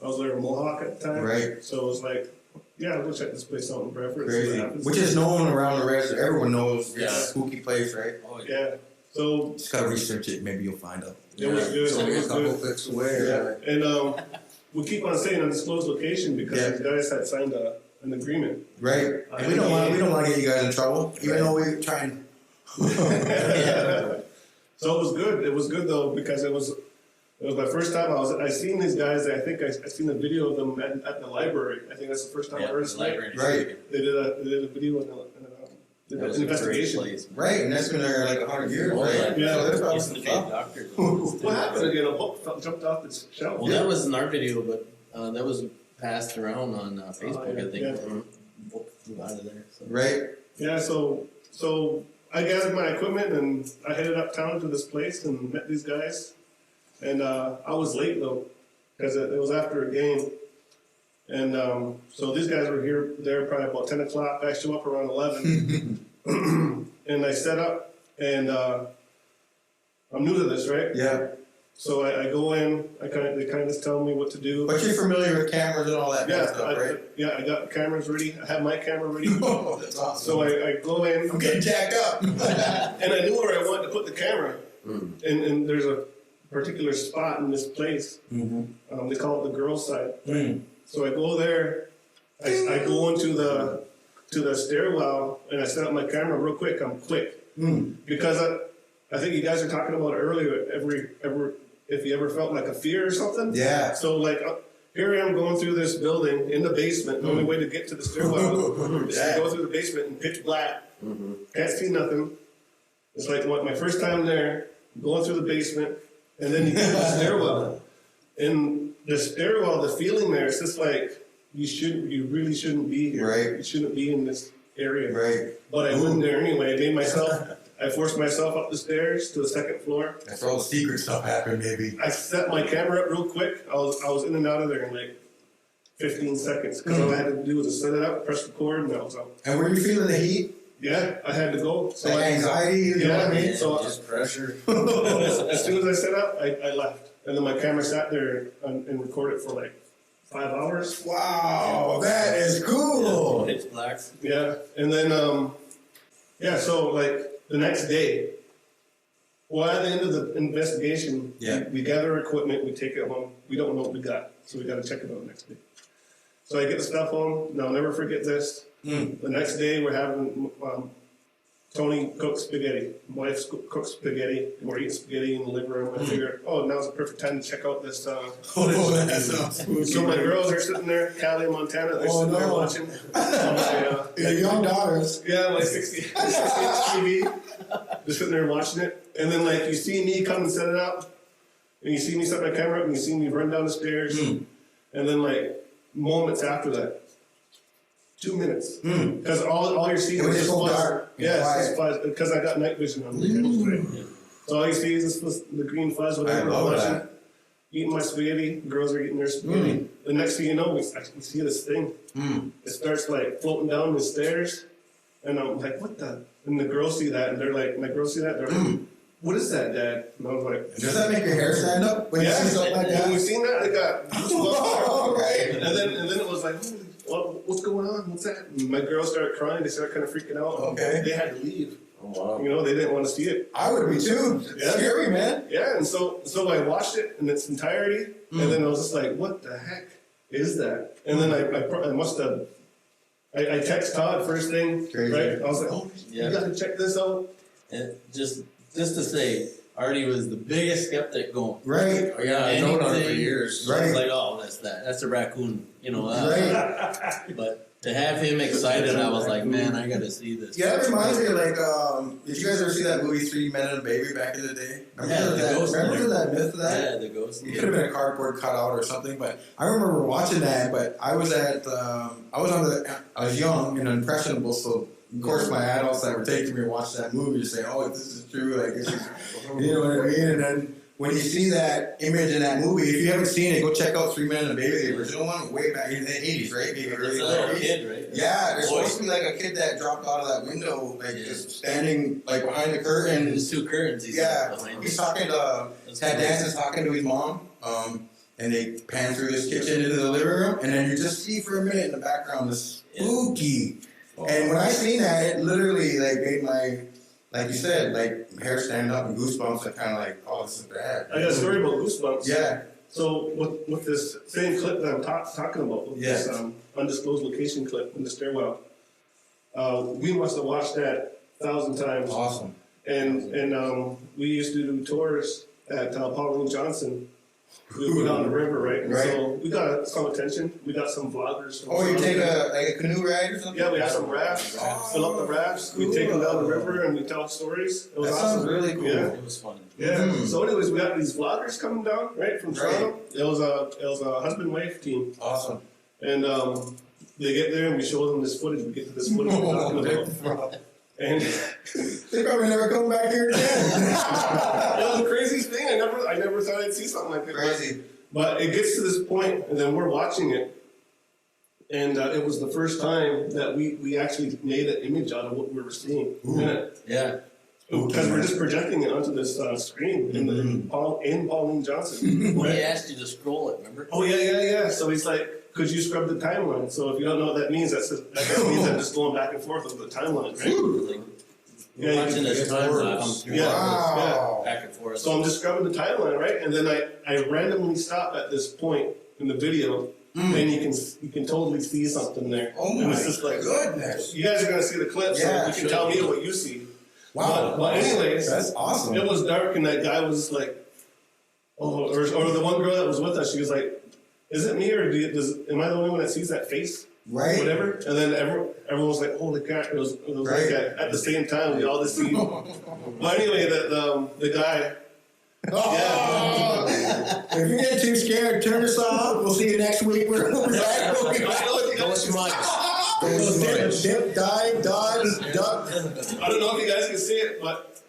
Mohawk at the time. Right. So it was like, yeah, I'll go check this place out in Brantford. and see what Crazy. happens. Which is known around the rest. Everyone knows Yeah. it's a spooky place, right? Yeah. So Just gotta research it. Maybe you'll find out. it was good. It's It only a was couple good. clicks away. Yeah. And we keep on saying undisclosed location because Yeah. these guys had signed an agreement. Right. And we don't want to get you guys in trouble, even though we're trying. So it was good. It was good though because it was my first time. I seen these guys. I think I seen a video of them at the library. I think that's the first time I heard of SNIPE. Right. They did a video and an investigation. Right, and that's been there like 100 years, Oh, right? yeah. So there's probably Used some to be a stuff. doctor. What happened again? A book jumped off the shelf. Well, that was in our video, but that was passed around on Facebook, yeah, I think. yeah. Book flew out of there. So. Right. Yeah, so I gathered my equipment and I headed uptown to this place and met these guys. And I was late though, because it was after a game. And so these guys were there probably about 10 o'clock. I show up around 11. And I set up, and I'm new to this, right? Yeah. So I go in, they kind of just tell me what to do. But you're familiar with cameras and all that kind of stuff, right? I got cameras ready. I have my camera ready. Oh, that's awesome. So I go in. I'm getting jacked up. And I knew where I wanted to put the camera. And there's a particular spot in this place. They call it the girls' side. So I go there. I go into the stairwell and I set up my camera real quick. I'm quick because I think you guys were talking about earlier. If you ever felt like a fear or something. Yeah. So like here I am going through this building in the basement. The only way to get to the stairwell is to go through the basement in pitch black. Can't see nothing. It's like my first time there, going through the basement, and then you get to the stairwell. In the stairwell, the feeling there, it's just like you really shouldn't be here. Right. You shouldn't be in this area. Right. But I went there anyway. I forced myself up the stairs to the second floor. That's where all the secret stuff happened, maybe. I set my camera up real quick. I was in and out of there in like 15 seconds because all I had to do was set it up, press record, and I was out. And were you feeling the heat? Yeah, I had to go. So Like anxiety, you know what I mean? So Just pressure. as soon as I set up, I left. And then my camera sat there and recorded for like 5 hours. Wow, that is cool. Pitch black. Yeah, and then so like the next day, well, at the end of the investigation, we gather equipment, we take it home. We don't know what we got, so we got to check it out the next day. So I get the stuff home, and I'll never forget this. The next day, we're having Tony cook spaghetti. My wife cooks spaghetti, and we're eating spaghetti in the living room. I figured, now's the perfect time to check out this. So my girls are sitting there, Callie and Montana, they're sitting there watching. Your young daughters. Yeah, like 60-inch TV. Just sitting there watching it. And then, like, you see me come and set it up, and you see me set my camera up, and you see me run down the stairs. And then, like, moments after that, 2 minutes. Because all you're seeing is just fuzz. Dark. Yeah, it's just fuzz. Because I got night vision on the So all you see is the green fuzz, whatever. I love watching, that. eating my spaghetti. The girls are eating their spaghetti. The next thing you know, we see this thing. It starts, like, floating down the stairs. And I'm like, what the? And the girls see that, and they're like, my girls see that, they're like, what is that, Dad? And I was like, Does that make your hair stand up when you see something like that? when we seen that, it got goosebumps. Right. And then it was like, what's going on? What's that? And my girls started crying. They started kind of freaking out. Okay. They had to leave. Oh, wow. You know, they didn't want to see it. I would be too. Yeah. Scary, man. Yeah, and so I watched it in its entirety, and then I was just like, what the heck is that? And then I must have. I text Todd first thing, Crazy. right? I was like, Yeah. you got to check this out. And just to say, Artie was the biggest skeptic going. Right. Oh, yeah, I've known her for Anything- years. I Right. was like, that's a raccoon, you know. Right. But to have him excited, I was like, man, I gotta see this. Yeah, that reminds me of like, did you guys ever see that movie 3 Men and a Baby back in the day? Yeah, the ghost Remember one. that myth of that? Yeah, the ghost. It could have been a cardboard cutout or something, but I remember watching that. But I was I was young and impressionable, so of course my adults that were taking me to watch that movie say, "Oh, this is true." Like this is, you know what I mean? And then when you see that image in that movie, if you haven't seen it, go check out 3 Men and a Baby, the original one, way back in the 80s, right? Maybe It's early a little 90s. kid, right? Yeah, there's Boy. supposed to be like a kid that dropped out of that window, like just standing like behind the curtain. There's 2 curtains. He's Yeah, behind. he's talking to Ted Danson's talking to his mom, and they pan through this kitchen into the living room, and then you just see for a minute in the background this spooky. And when I seen that, it literally like made my, like you said, like hair stand up and goosebumps. I kind of like, oh, this is bad. I got a story about Goosebumps. Yeah. So with this same clip that I'm talking about, with this undisclosed location clip in the stairwell, we must have watched that 1,000 times. Awesome. And we used to do tours at Pauline Johnson. We would go down the river, right? And Right. so we got some attention. We got some vloggers. Oh, you take a canoe ride or something? Yeah, we had some rafts. Fill up the rafts. We take them down the river and we tell stories. It was That awesome. sounds really cool. Yeah. It was fun. Yeah. So, anyways, we got these vloggers coming down, right, from Right. Toronto. It was a husband-wife team, Awesome. and they get there and we show them this footage. We get to this footage we're talking about. And They probably never come back here again. it was the craziest thing. I never thought I'd see something like that. Crazy. But it gets to this point, and then we're watching it. And it was the first time that we actually made an image out of what we were seeing. Yeah. Because we're just projecting it onto this screen in Pauline Johnson. Well, he asked you to scroll it, remember? Oh, yeah. So he's like, could you scrub the timeline? So if you don't know what that means, that means I'm just going back and forth over the timeline, right? We're watching this time lapse come through. Wow. Back and forth. So I'm just scrubbing the timeline, right? And then I randomly stop at this point in the video, and you can totally see something there. Oh and my it's just like, goodness. you guys are gonna see the clip, so Yeah, you can tell me what you see. Wow. But anyways, That's awesome. it was dark, and that guy was like, oh, or the one girl that was with us, she was like, is it me or am I the only one that sees that face? Right. Whatever. And then everyone was like, holy crap. It was Right. like at the same time, we all just see. But anyway, the guy. Oh. If you get too scared, turn us off. We'll see you next week. We're back. Go smudge. Dip, dive, dodge, duck. I don't know if you guys can see it, but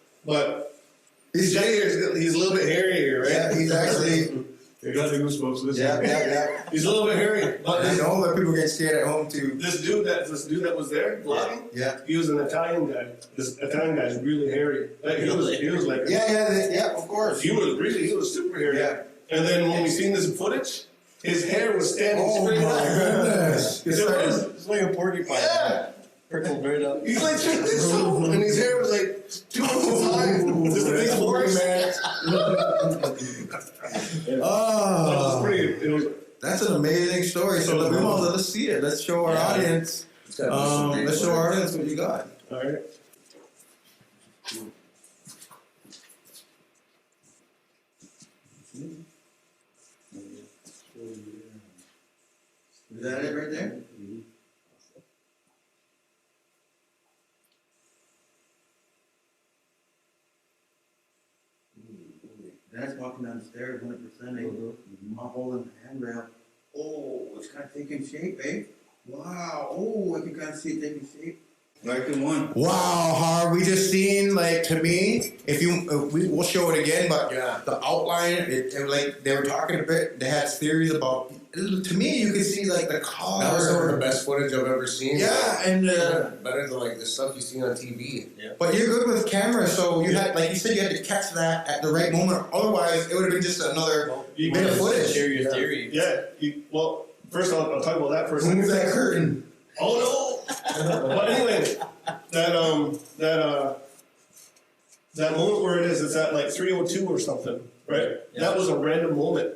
he's a little bit hairier, right? Yeah, he's actually. You got the goosebumps. Listen. Yeah. He's a little bit hairy. But I know that people get scared at home too. this dude that was there vlogging, Yeah. he was an Italian guy. This Italian guy's really hairy. Like, he was like Yeah, of course. he was super hairy. Yeah. And then when we seen this footage, his hair was standing Oh straight my up. goodness. It's like a porcupine. Yeah. Prickled right up. He's like, check this out. And his hair was like 2 inches high. Just a big horse. Oh, It was that's an amazing story. So we want to see it. Let's show our audience. It's gotta be some great Let's show our footage. audience what you got. all right. Is that it right there? That's walking down the stairs, 100%. I'm holding the handrail. Oh, it's kind of taking shape, eh? Wow. Oh, I can kind of see it taking shape. Like in one. Wow, Harv, we just seen, like, to me, if you, we'll show it again, but Yeah. the outline, it like, they were talking a bit, they had theories about, to me, you could see, like, the color. That was some of the best footage I've ever seen. Yeah, and, better than like the stuff you see on TV. but you're good with camera, so you had, like you said, you had to catch that at the right moment. Otherwise, it would have been just another You bit of footage. Share your theory. Yeah. Well, first I'll talk about that for a second. Move that curtain. Oh no! But anyway, that moment where it is, it's at like 3:02 or something, right? Yeah. That was a random moment.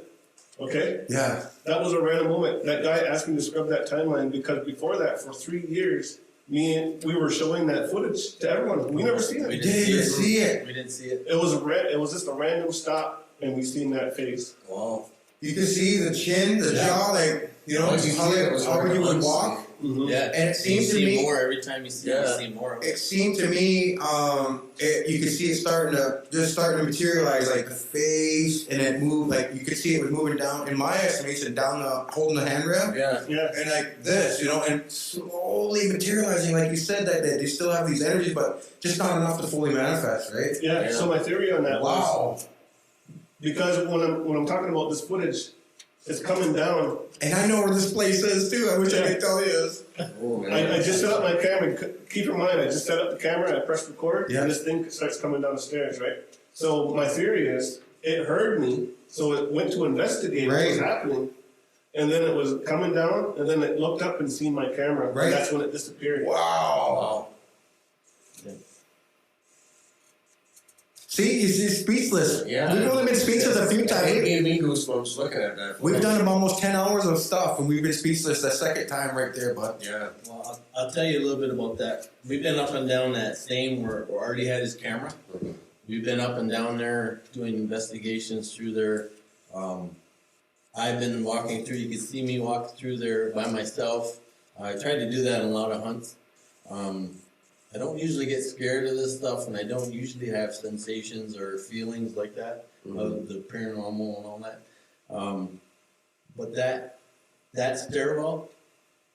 Okay? Yeah. That was a random moment. That guy asked me to scrub that timeline because before that, for 3 years, we were showing that footage to everyone. We never seen We it. didn't even see it. We didn't see it. It was just a random stop, and we seen that face. Wow. You could see the chin, the jaw, like, you know, Once you see it, it was how hard you to would unsee. walk. Mm-hmm. Yeah. And it You seemed to see me, more every time you see it. You see more. it seemed to me, you could see it starting to materialize, like the face, and it moved, like you could see it was moving down, in my estimation, down holding the handrail. Yeah. Yeah. And like this, you know, and slowly materializing, like you said, that they still have these energies, but just not enough to fully manifest, right? Yeah. Yeah. So my theory on that was Wow. because when I'm talking about this footage, it's coming down. And I know where this place is too. I wish I could tell you. Oh, man. I just set up my camera. Keep in mind, I just set up the camera. I pressed record, Yeah. and this thing starts coming down the stairs, right? So my theory is, it heard me, so it went to investigate what was Right. happening, and then it was coming down, and then it looked up and seen my camera. Right. And that's when it disappeared. Wow. See, you're speechless. Yeah. We've only been speechless a few It times. gave me goosebumps looking at that. We've done almost 10 hours of stuff, and we've been speechless the second time right there, bud. Yeah. Well, I'll tell you a little bit about that. We've been up and down that same where Artie had his camera. We've been up and down there doing investigations through there. I've been walking through. You can see me walk through there by myself. I tried to do that in a lot of hunts. I don't usually get scared of this stuff, and I don't usually have sensations or feelings like that of the paranormal and all that. But that stairwell,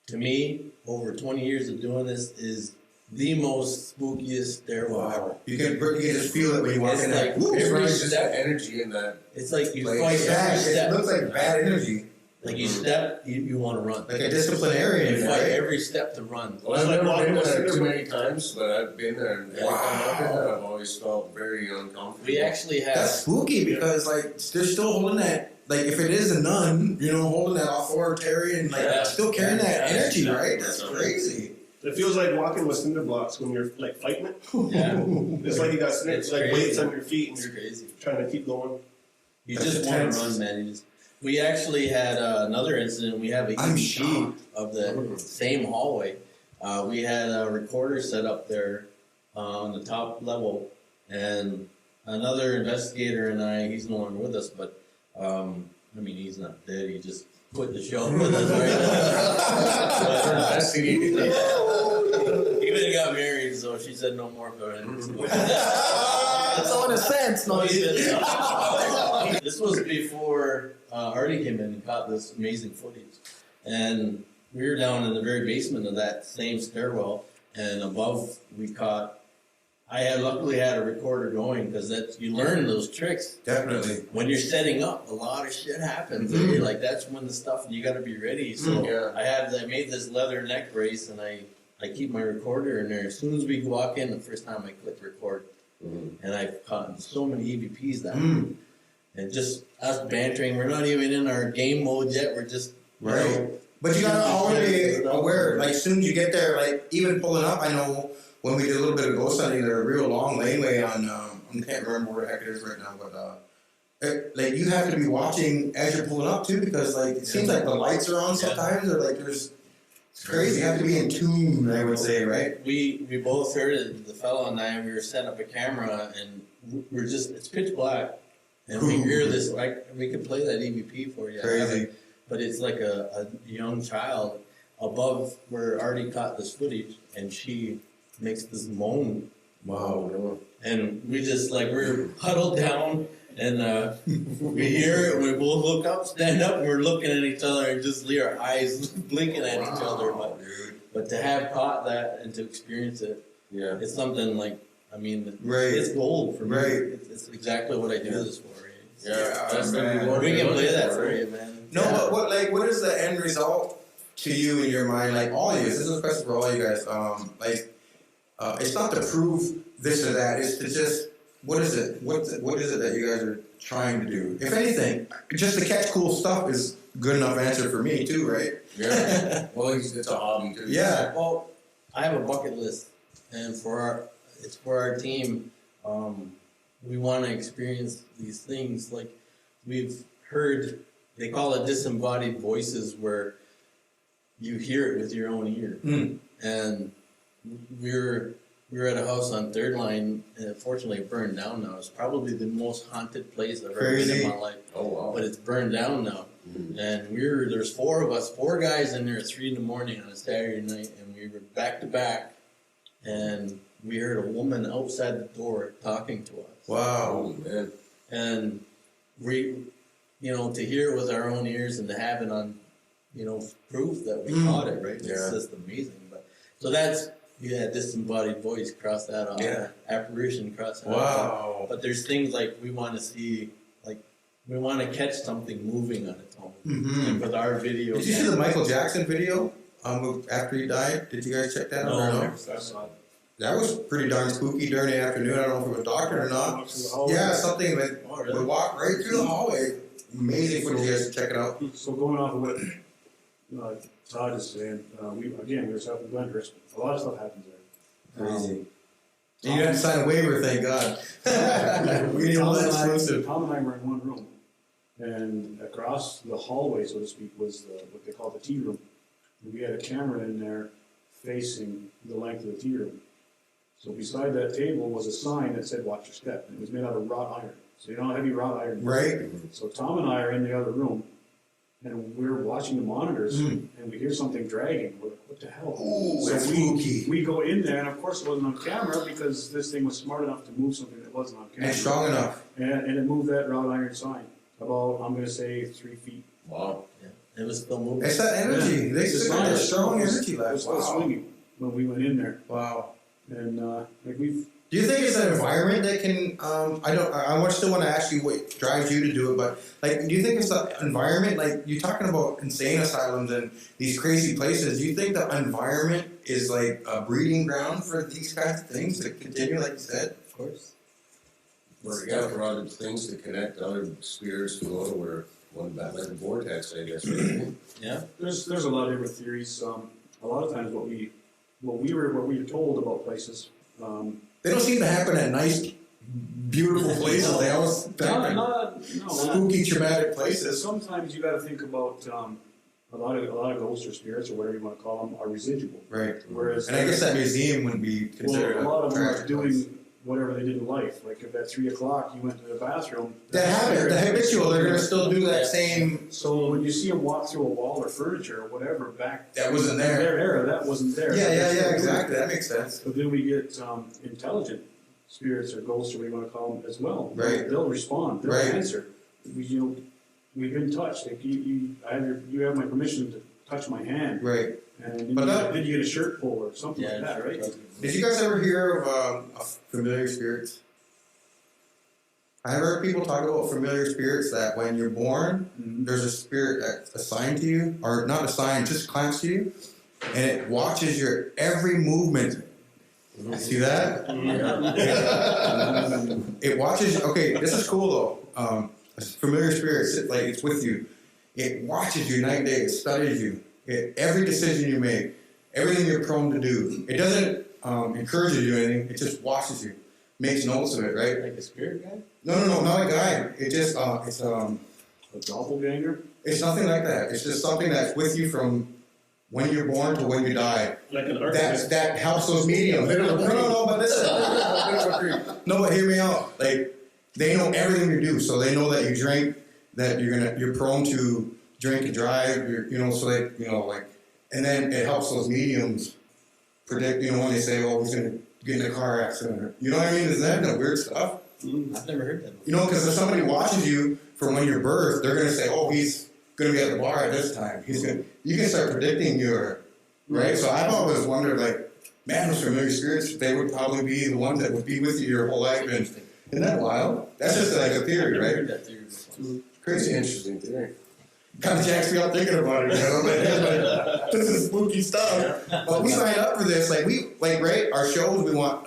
to me, over 20 years of doing this, is the most spookiest stairwell ever. You can just feel it when you walk in there. Like Woo! every It's just step, the energy in that. it's like you Like, fight every Bad. It step. looks like bad energy. Like you step, you want to run. Like a disciplinarian, You fight right? every step to run. Well, I've It's like never walking been with there cinder too block. many times, but I've been there, and every time I've been there, I've always felt very uncomfortable. We actually That's have, spooky because like they're still holding that. Like if it is a nun, holding that authoritarian, like Yeah. still carrying that Yeah. energy, Yeah. right? That's crazy. It feels like walking with cinder blocks when you're like fighting it. yeah, It's like you got cinder, It's like crazy. weights on your feet and it's you're crazy. trying to keep going. You That's just want intense. to run, man. We actually had another incident. We have a I'm EVP shocked. of the same hallway. We had a recorder set up there on the top level, and another investigator and I. He's no longer with us, but he's not dead. He just quit the show with us right now. Investigating. He even got married, so she said no more for him. So in a sense, no. This was before Artie came in and caught this amazing footage. And we were down in the very basement of that same stairwell, and above we caught. I luckily had a recorder going because you learn those tricks. Definitely. When you're setting up, a lot of shit happens. And you're like, that's when the stuff you got to be ready. So Yeah. I made this leather neck brace, and I keep my recorder in there. As soon as we walk in, the first time I click record, and I've caught so many EVPs that way. And just us bantering. We're not even in our game mode yet. We're just Right. But you gotta always be aware. Like, soon as you get there, like, even pulling up, I know when we did a little bit of ghost hunting, there's a real long laneway on, I can't remember where the heck it is right now, but, like, you have to be watching as you're pulling up, too, because, like, it seems like the lights are on sometimes, or, like, it's crazy. You have to be in tune, I would say, right? We both heard it, the fellow and I, we were setting up a camera, and we're just, it's pitch black. And we hear this, like, we could play that EVP for you. Crazy. But it's like a young child above where Artie caught this footage, and she makes this moan. Wow. And we just, like, we're huddled down, and we hear it, and we both look up, stand up, and we're looking at each other, and just leave our eyes blinking at each other. But to have caught that and to experience it, Yeah. it's something like, Right. it's gold for me. Right. It's exactly what I do this for. Yeah. That's man. the We can play that for you, man. No, but what is the end result to you in your mind? Like, all of you, this is a question for all you guys. It's not to prove this or that. It's to just, what is it? What is it that you guys are trying to do? If anything, just to catch cool stuff is good enough answer for me too, right? Yeah. Well, it's a hobby too. Yeah. Well, I have a bucket list, and it's for our team. We want to experience these things. Like, we've heard, they call it disembodied voices, where you hear it with your own ear. And we were at a house on Third Line, and fortunately it burned down now. It's probably the most haunted place I've ever been in my life. Oh wow. But it's burned down now. And there's four of us, four guys in there at 3 a.m. on a Saturday night, and we were back to back, and we heard a woman outside the door talking to us. Wow. Oh man. And we, to hear it with our own ears and to have it on, proof that we caught it, right? It's Yeah. just amazing. But so that's, disembodied voice, cross that off. Yeah. Apparition, cross that off. Wow. But there's things like we want to see, like we want to catch something moving on its own. And with our video. Did you see the Michael Jackson video after he died? Did you guys check that out? No, or I no? never saw it. That was pretty darn spooky during the afternoon. I don't know if it was doctored or not. Yeah, something that Oh, really? would walk right through the hallway. Amazing footage. You guys should check it out. So going off of what Todd is saying, we were south of Glenhurst. A lot of stuff happens there. Crazy. You didn't have to sign a waiver, thank God. We didn't want that exclusive. Tom and I were in one room, and across the hallway, so to speak, was what they call the tea room. And we had a camera in there facing the length of the tea room. So beside that table was a sign that said, "Watch your step." And it was made out of wrought iron. So you know how heavy wrought iron is. Right? So Tom and I are in the other room, and we're watching the monitors, and we hear something dragging. We're like, what the hell? Ooh, So that's spooky. we go in there, and of course it wasn't on camera because this thing was smart enough to move something that wasn't on camera. And strong enough. And it moved that wrought iron sign about, I'm going to say, 3 feet. Wow. It was still moving. It's that energy. They It's still got that still- strong it's- energy It left. was still Wow. swinging when we went in there, Wow. and like we've. Do you think it's an environment that can? I still want to ask you what drives you to do it, but like, do you think it's the environment? Like, you're talking about insane asylums and these crazy places. Do you think the environment is like a breeding ground for these kinds of things to continue, like you said? Of course. Where you got a lot of things to connect other spirits to go to where one back like a vortex, I guess. Right? Yeah. There's a lot of different theories. A lot of times what we were told about places. They don't seem to happen at nice, beautiful places. They always happen in spooky, traumatic places. Sometimes you got to think about a lot of ghosts or spirits or whatever you want to call them are residual. Right. Whereas, And I guess that museum would be considered a lot of them are tragic doing place. whatever they did in life. Like if at 3 o'clock you went to the bathroom. That habit, the habitual, they're going to still do that same. So when you see them walk through a wall or furniture or whatever back That wasn't in there. their era, that wasn't there. Yeah, exactly. That makes sense. But then we get intelligent spirits or ghosts or what you want to call them as well. Right. They'll respond. They'll Right. answer. We've been touched. Like you have my permission to touch my hand. Right. And But then you get a shirt pull or something Yeah. like that, right? Did you guys ever hear of familiar spirits? I've heard people talk about familiar spirits that when you're born, there's a spirit that's assigned to you, or not assigned, just clamps to you, and it watches your every movement. See that? It watches. Okay, this is cool though. A familiar spirit, like it's with you. It watches you night and day. It studies you. Every decision you make, everything you're prone to do. It doesn't encourage you to do anything. It just watches you, makes notes of it, right? Like a spirit guy? No, not a guide. It just A doppelganger? it's nothing like that. It's just something that's with you from when you're born to when you die. Like an artist. That helps those mediums. No, but listen. No, but hear me out. Like, they know everything you do, so they know that you drink, that you're prone to drink and drive. So they, and then it helps those mediums predict. When they say, "Oh, he's gonna get in a car accident," or, you know what I mean? Is that kind of weird stuff? I've never heard that. Because if somebody watches you from when you're birthed, they're gonna say, "Oh, he's gonna be at the bar at this time." You can start predicting right. So I've always wondered, like, man, those familiar spirits, they would probably be the ones that would be with you your whole life. And isn't that wild? That's just like a theory, I've never right? heard that theory before. Crazy Crazy. interesting theory. Kind of jacks me up thinking about it, Like, this is spooky stuff. But we signed up for this, right? Our shows, we want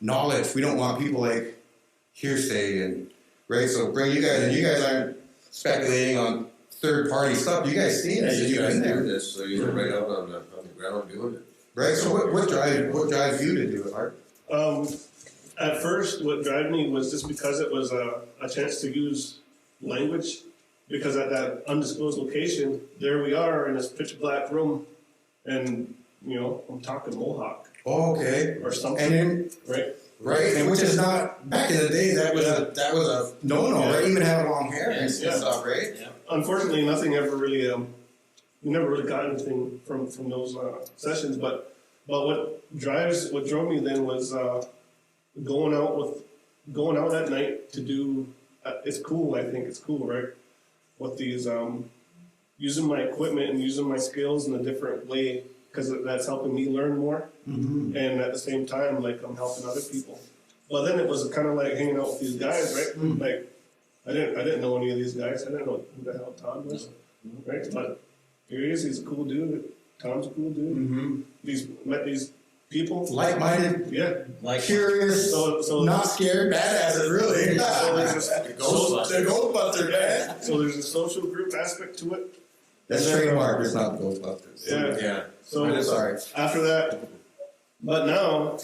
knowledge. We don't want people like hearsay and right. So bring you guys, and you guys aren't speculating on third party stuff. You guys seen it? You You've guys been do there, this, so you're right out on the ground doing it. right? So what drives you to do it, Art? At first, what drove me was just because it was a chance to use language. Because at that undisclosed location, there we are in this pitch black room, and I'm talking Mohawk Oh, okay. or something, And then right? and which is not back in the day. That was a no, right? Even having long hair and Yeah. stuff, right? Yeah. Unfortunately, nothing ever really. We never really got anything from those sessions. But what drove me then was going out at night to do. It's cool. I think it's cool, right? With these using my equipment and using my skills in a different way, because that's helping me learn more, and at the same time, like, I'm helping other people. Well, then it was kind of like hanging out with these guys, right? Like, I didn't know any of these guys. I didn't know who the hell Todd was, right? But here he is. He's a cool dude. Tom's a cool dude. Met these people, Like-minded, yeah. Like curious, So not scared, badasses, really. So there's this- The Ghostbusters, man. So there's a social group aspect to it. That's And then, trademark. It's not the Ghostbusters. Yeah. Yeah. So I'm sorry. after that, but now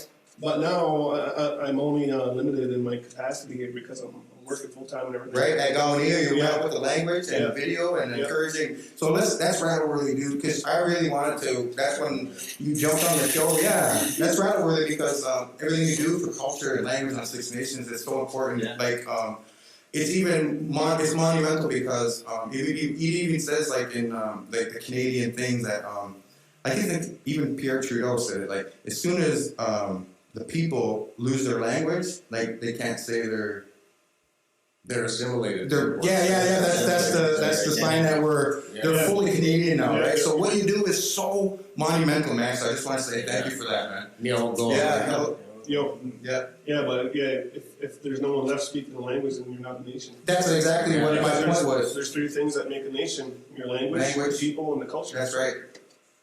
I'm only limited in my capacity here because I'm working full time and everything. Right, at Galvania, you Yeah. help with the language and Yeah. video and Yeah. encouraging. So that's Rattleworthy, dude, because I really wanted to. That's when you jumped on the show. Yeah, that's Rattleworthy because everything you do for culture and language on Six Nations is so important. Yeah. Like, it's even it's monumental because it even says, like, in like the Canadian things that I think even Pierre Trudeau said it. Like, as soon as the people lose their language, like, they can't say They're assimilated. Yeah. That's the sign that they're fully Canadian now, right? So what you do is so monumental, man. So I just want to say thank you for that, man. But if there's no one left speaking the language, then you're not a nation. That's exactly what my point was. There's three things that make a nation: your language, the people, and the culture. That's right.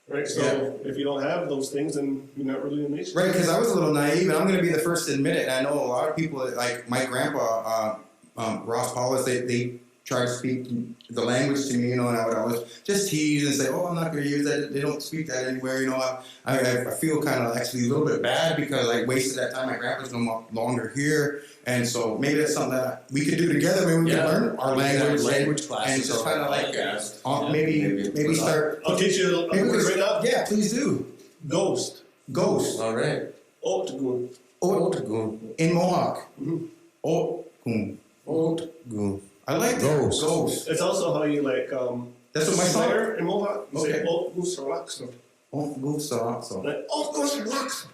Right. So if you don't have those things, then you're not really a nation. Right. Because I was a little naive, and I'm going to be the first to admit it. And I know a lot of people, like my grandpa, Ross Paulus, they try to speak the language to me, and I would always just tease and say, "Oh, I'm not going to use that. They don't speak that anywhere." I feel kind of actually a little bit bad because I wasted that time. My grandpa's no longer here, and so maybe that's something that we could do together. Maybe we can learn our language classes, and just kind of like maybe start. I'll teach you a word right now. Yeah, please do. Ghost. All right. Otgun. In Mohawk. Mm-hmm. Otgun. I like ghost. It's also how you like. That's what my son. In Mohawk, you say Otgun Sarlaxo. Goose Sarlaxo. Like Otgun Sarlaxo.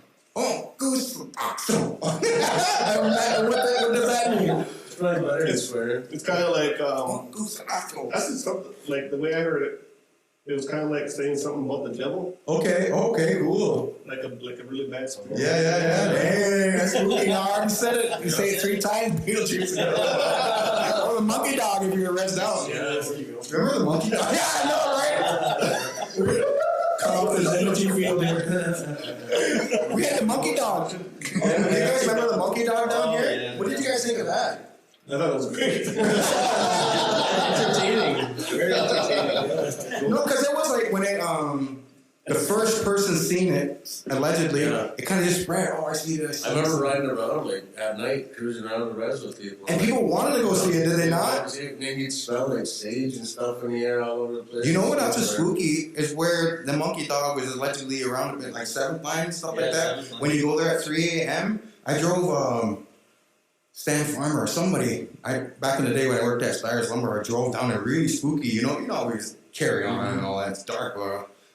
Goose Sarlaxo. I don't know what does that mean? It's kind of like Goose Sarlaxo. that's something like the way I heard it. It was kind of like saying something about the devil. Okay, cool. Like a really bad song. Yeah. Hey, that's spooky. I already said it. You say it 3 times, Beetlejuice. Or the monkey dog if you're rezzed out. Yeah, there you go. Remember the monkey dog? Yeah, I know, right? Cut off his energy field here. We had the monkey dog. Do you guys remember the monkey dog down here? Yeah. What did you guys think of that? I thought it was great. Entertaining. Very entertaining. No, because it was like when it the first person seen it, allegedly, it kind of just spread. Oh, I see this. I remember riding around like at night, cruising around the res with people. And people wanted to go see it, did they not? Then you'd smell like sage and stuff in the air all over the place. You know what else is spooky is where the monkey dog was allegedly around a bit, like 7th Line and stuff like that. When you go there at 3 a.m., I drove Stan Farmer or somebody. Back in the day when I worked at Steyer's Lumber, I drove down there really spooky. You always carry on and all that. It's dark,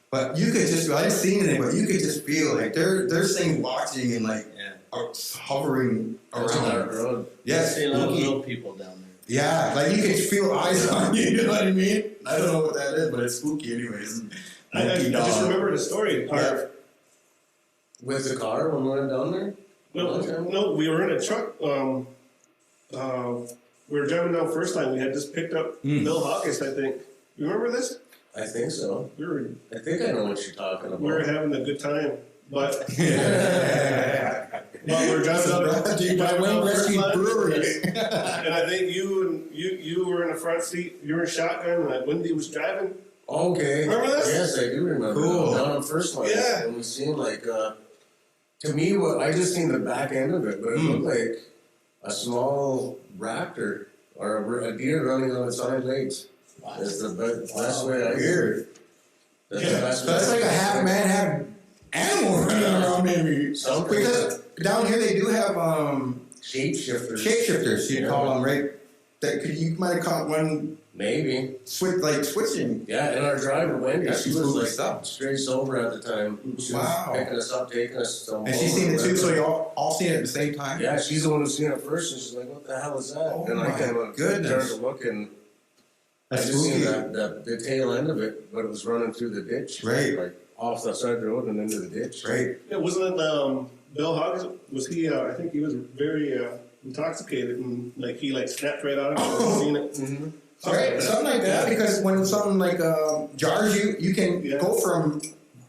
but you could just, I didn't see anything, but you could just feel like there's things watching and like hovering around. Yeah, see a lot of little people down there. Yeah, like you can feel eyes on you, you know what I mean? I don't know what that is, but it's spooky anyways. I just remember the story. Harv. With the car when we went down there? No, we were in a truck. We were driving down first time. We had just picked up Bill Hawkins, I think. You remember this? I think so. I think I know what you're talking about. We were having a good time, but we were driving down Rescue Brewery. and I think you were in the front seat. You were in shotgun, and like Wendy was driving. Okay. Remember this? Yes, I do remember. Cool. Down on first line. Yeah. And we seen like, to me, I just seen the back end of it, but it looked like a small raptor or a deer running on its hind legs. That's the best way I hear it. That's like a half man, half animal running around, maybe. Because down here they do have shapeshifters. Shapeshifters, you call them, right? You might have caught one. Maybe. Switching. Yeah, and our driver, Wendy, she was like stuff. straight sober at the time. She was picking us up, taking us somewhere. And she's seen it too, so you all seen it at the same time? Yeah, she's the one who's seen it first, and she's like, what the hell is that? Oh and I kind of turned to look, and I just seen the tail end of it, but it was running through the ditch. Right. Like off the side of the road and into the ditch. Right. Yeah, wasn't it Bill Hawkins? Was he? I think he was very intoxicated, and like he snapped right out of it. Seen it. Mm-hmm. Right, something like that, because when something like jars you can go from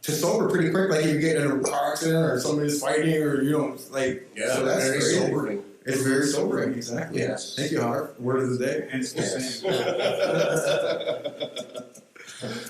to sober pretty quick. Like if you get in a car accident or somebody's fighting or so that's very crazy. sobering. It's very sobering, exactly. Yes. Thank you, Harv. Word of the day. And it's the same.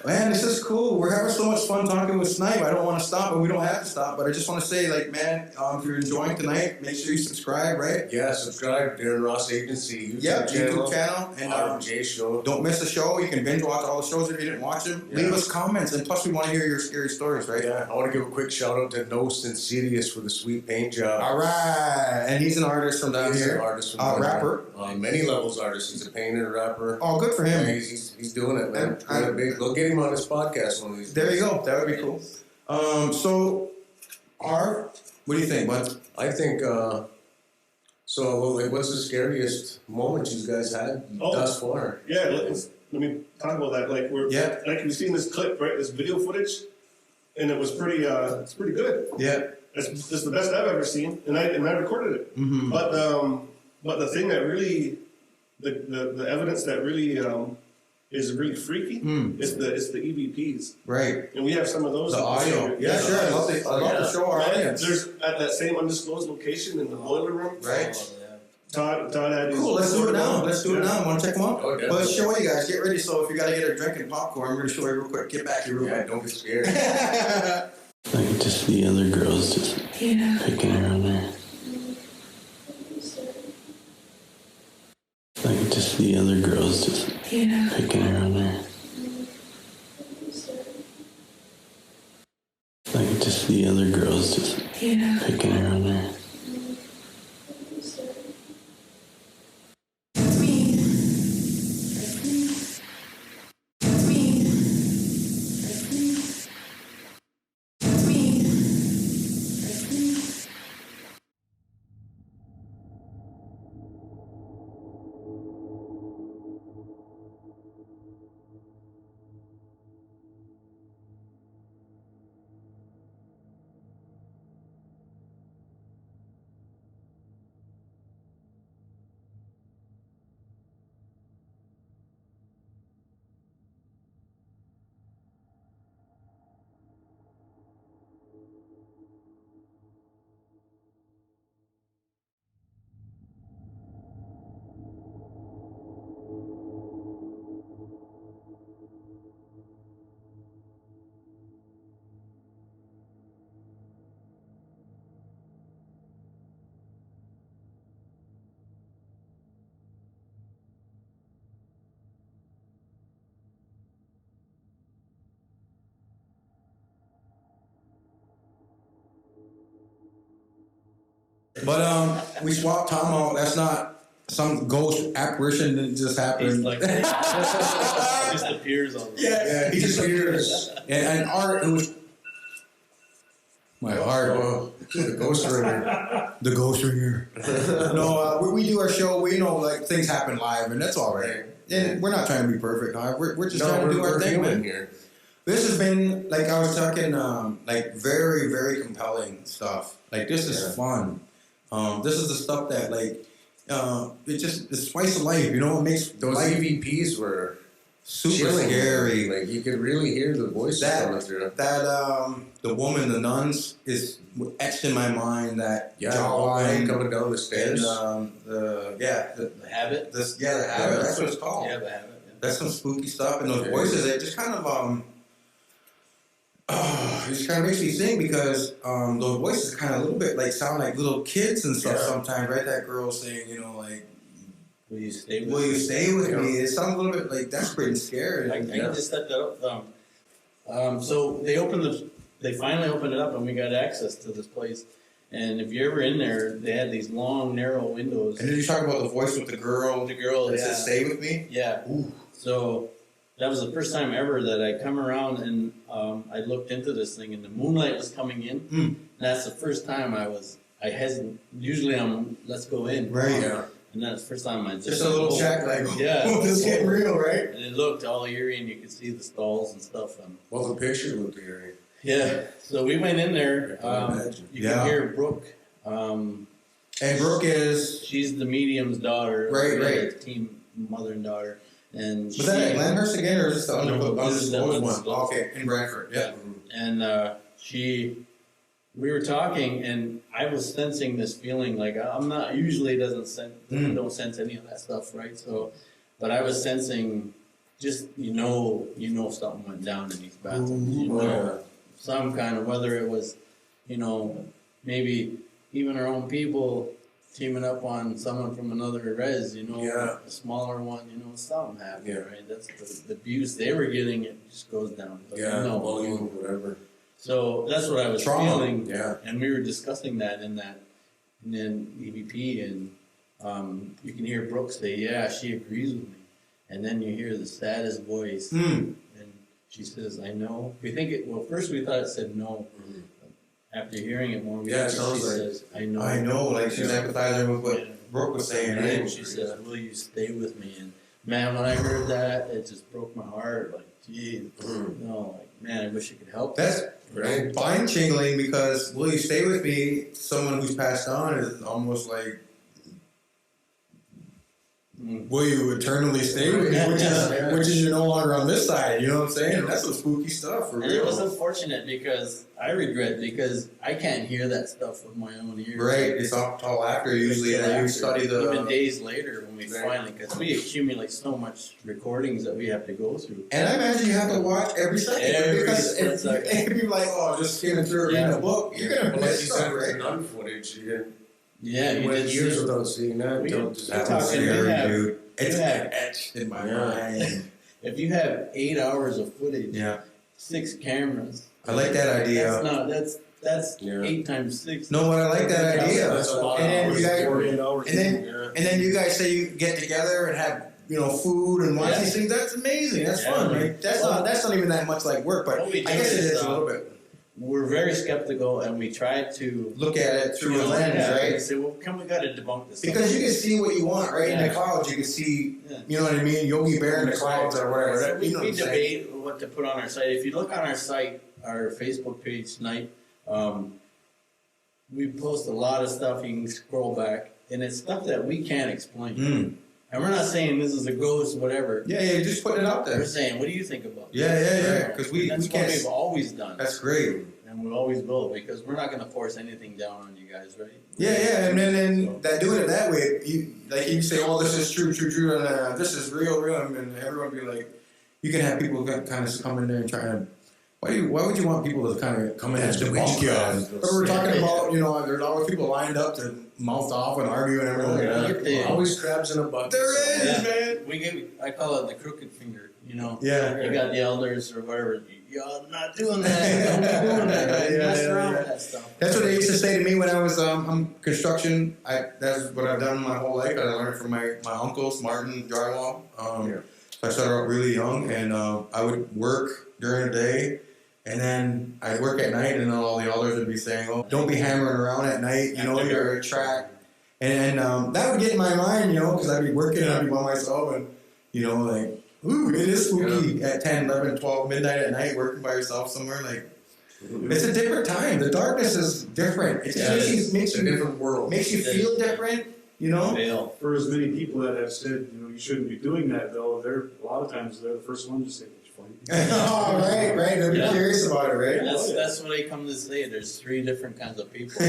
Man, this is cool. We're having so much fun talking with Snipe. I don't want to stop, but we don't have to stop. But I just want to say, if you're enjoying tonight, make sure you subscribe, right? Yeah, subscribe. Darren Ross Agency YouTube channel. And Jace show. Don't miss the show. You can binge watch all the shows if you didn't watch them. Yeah. Leave us comments, and plus we want to hear your scary stories, right? Yeah, I want to give a quick shout out to Nost and Sirius for the sweet paint job. All right, and he's an artist from down He's here. an artist from down rapper. here. On many levels, artist. He's a painter, rapper. Oh, good for him. Yeah, he's doing it, man. We'll get him on his podcast one of these days. There you go. That would be cool. So, Harv, what do you think, bud? I think So, like, what's the scariest moment you guys had thus far? Yeah, let me talk about that. Like like we've seen this clip, right? This video footage, and it was pretty. It's pretty good. Yeah. It's the best I've ever seen, and I recorded it. Mm-hmm. But the thing that really, the evidence that really is really freaky is the EVPs. Right. And we have some of those. The audio. Yeah, sure. I'd love to show our audience. There's at that same undisclosed location in the boiler room. Right. Todd had his. Cool, let's do it now. Let's do it now. Want to check them out? Okay. Well, let's show you guys. Get ready. So if you got to get a drink and popcorn, we're going to show you real quick. Get back here real quick. Don't get scared. Like just the other girls just picking her on her. Like just the other girls just picking her on her. Like just the other girls just picking her on her. But we swapped Tom out. That's not some ghost apparition that just happened. He's like, just appears on the Yeah, he just appears. And Art, it was my heart. The ghost ringer. The ghost ringer. No, we do our show. We know like things happen live, and that's all right. And we're not trying to be perfect. Huh? We're just trying to do our thing, man. Here. This has been like I was talking, like very, very compelling stuff. Like this is fun. This is the stuff that like it's spice of life. You know, it makes Those life EVPs were super chilling. scary. Like you could really hear the voices coming through. That the woman, the nuns, is etched in my mind. That Yeah, jawline coming down the stairs. and The Habit. the habit. That's what it's called. Yeah, the Habit. Yeah. That's some spooky stuff, and those voices. It just kind of it just kind of makes me think because those voices kind of a little bit like sound like little kids and stuff sometimes, right? That girl saying, you know, like, Will you stay with "Will me? you stay with me?" It sounds a little bit like desperate and scared. I can just set that up. So they finally opened it up, and we got access to this place. And if you're ever in there, they had these long, narrow windows. And did you talk about the voice with the girl? The girl, that yeah. said, "Stay with me." Yeah. Ooh. So that was the first time ever that I come around and I looked into this thing, and the moonlight was coming in. And that's the first time I hesitant. Usually let's go in. Right. Yeah. And that's the first time I Just a little check, like, yeah. this is getting real, right? And it looked all eerie, and you could see the stalls and stuff. Well, the picture looked eerie. Yeah. So we went in there. You can hear Brooke. And Brooke is She's the medium's daughter. Right. Team mother and daughter. And was that at Glenhurst again, or is this the undisclosed one? undisclosed. Oh, okay, in Bradford. Yeah. And we were talking, and I was sensing this feeling like I'm not usually don't sense any of that stuff, right? So, but I was sensing just you know something went down in these bathrooms. You know, some kind of, whether it was maybe even our own people teaming up on someone from another res, a smaller one, something happened, right? That's the abuse they were getting. It just goes down. But volume, whatever. So that's what I was Trauma. feeling. Yeah. And we were discussing that and then EVP, and you can hear Brooke say, "Yeah, she agrees with me." And then you hear the saddest voice, and she says, "I know." First we thought it said no. After hearing it more, she says, "I know." I know, like she's empathizing with what Brooke was saying, And right? she said, "Will you stay with me?" And man, when I heard that, it just broke my heart. Like, gee, like, man, I wish I could help. That's Right. spine tingling because will you stay with me? Someone who's passed on is almost like, will you eternally stay with me? Which is you're no longer on this side. You know what I'm saying? That's some spooky stuff for And it was real. unfortunate because I regret because I can't hear that stuff with my own ears. Right, it's all after usually, and then you study Even the. days later when we Right. finally, because we accumulate so much recordings that we have to go through. And I imagine you have to watch every second Every because if, second. if you're like, oh, just skimming through reading a book, you're gonna Well, like miss you stuff, said, with the right? nun footage, you Yeah, you went did years see- without seeing that. We- until just we're That happened. was talking- we scary, have- dude. It's we have- etched in my Yeah. mind. If you have 8 hours of footage, Yeah, 6 cameras. I like that idea. That's not that's Yeah. 8 times 6. No, but I like that idea. That's a lot And then of you guys, 48 hours. and then Yeah. and then you guys say you get together and have food and watch Yeah. these things. That's amazing. That's Yeah. fun, right? That's not even that much like work, but What we I do guess it is, is a little bit. We're very skeptical and we try to Look at it through a lens, right? Say, well, we got to debunk this? Because you can see what you want, right? In Yeah. the clouds, you can see, Yeah. you know what I mean? Yogi Bear in the clouds or whatever. So we You know what I'm saying? debate what to put on our site. If you look on our site, our Facebook page, SNIPE, we post a lot of stuff. You can scroll back, and it's stuff that we can't explain. Mm. And we're not saying this is a ghost, whatever. Yeah, just put it out We're there. saying, what do you think about this? Yeah. Because we That's can't. what we've always done. That's great. And we always will, because we're not going to force anything down on you guys, right? Yeah, and then that doing it that way, you say, oh, this is true, and this is real, and everyone be like, you can have people kind of come in there and try to. Why would you want people to kind of come in and debunk you? But we're talking about, there's always people lined up to mouth off and argue and everything. Yeah. Like that. Yeah. Always crabs in a bucket. There is, man. I call it the crooked finger, Yeah. You got the elders or whatever. You're not doing that. Don't be doing that. Don't mess around with that stuff. That's what they used to say to me when I was construction. That's what I've done my whole life. I learned from my uncles, Martin Drywall. So I started out really young, and I would work during the day, and then I'd work at night, and then all the elders would be saying, "Oh, don't be hammering around at night. You're a track." And that would get in my mind, because I'd be working and I'd be by myself, and like, ooh, it is spooky at 10, 11, 12, midnight at night, working by yourself somewhere. Like, it's a different time. The darkness is different. It just makes It's a you different world. makes you feel different. Fail. For as many people that have said, you shouldn't be doing that, though, a lot of times they're the first ones to say it's funny. Oh, right. They're Yeah. curious about it, right? That's what I come to say. There's 3 different kinds of people.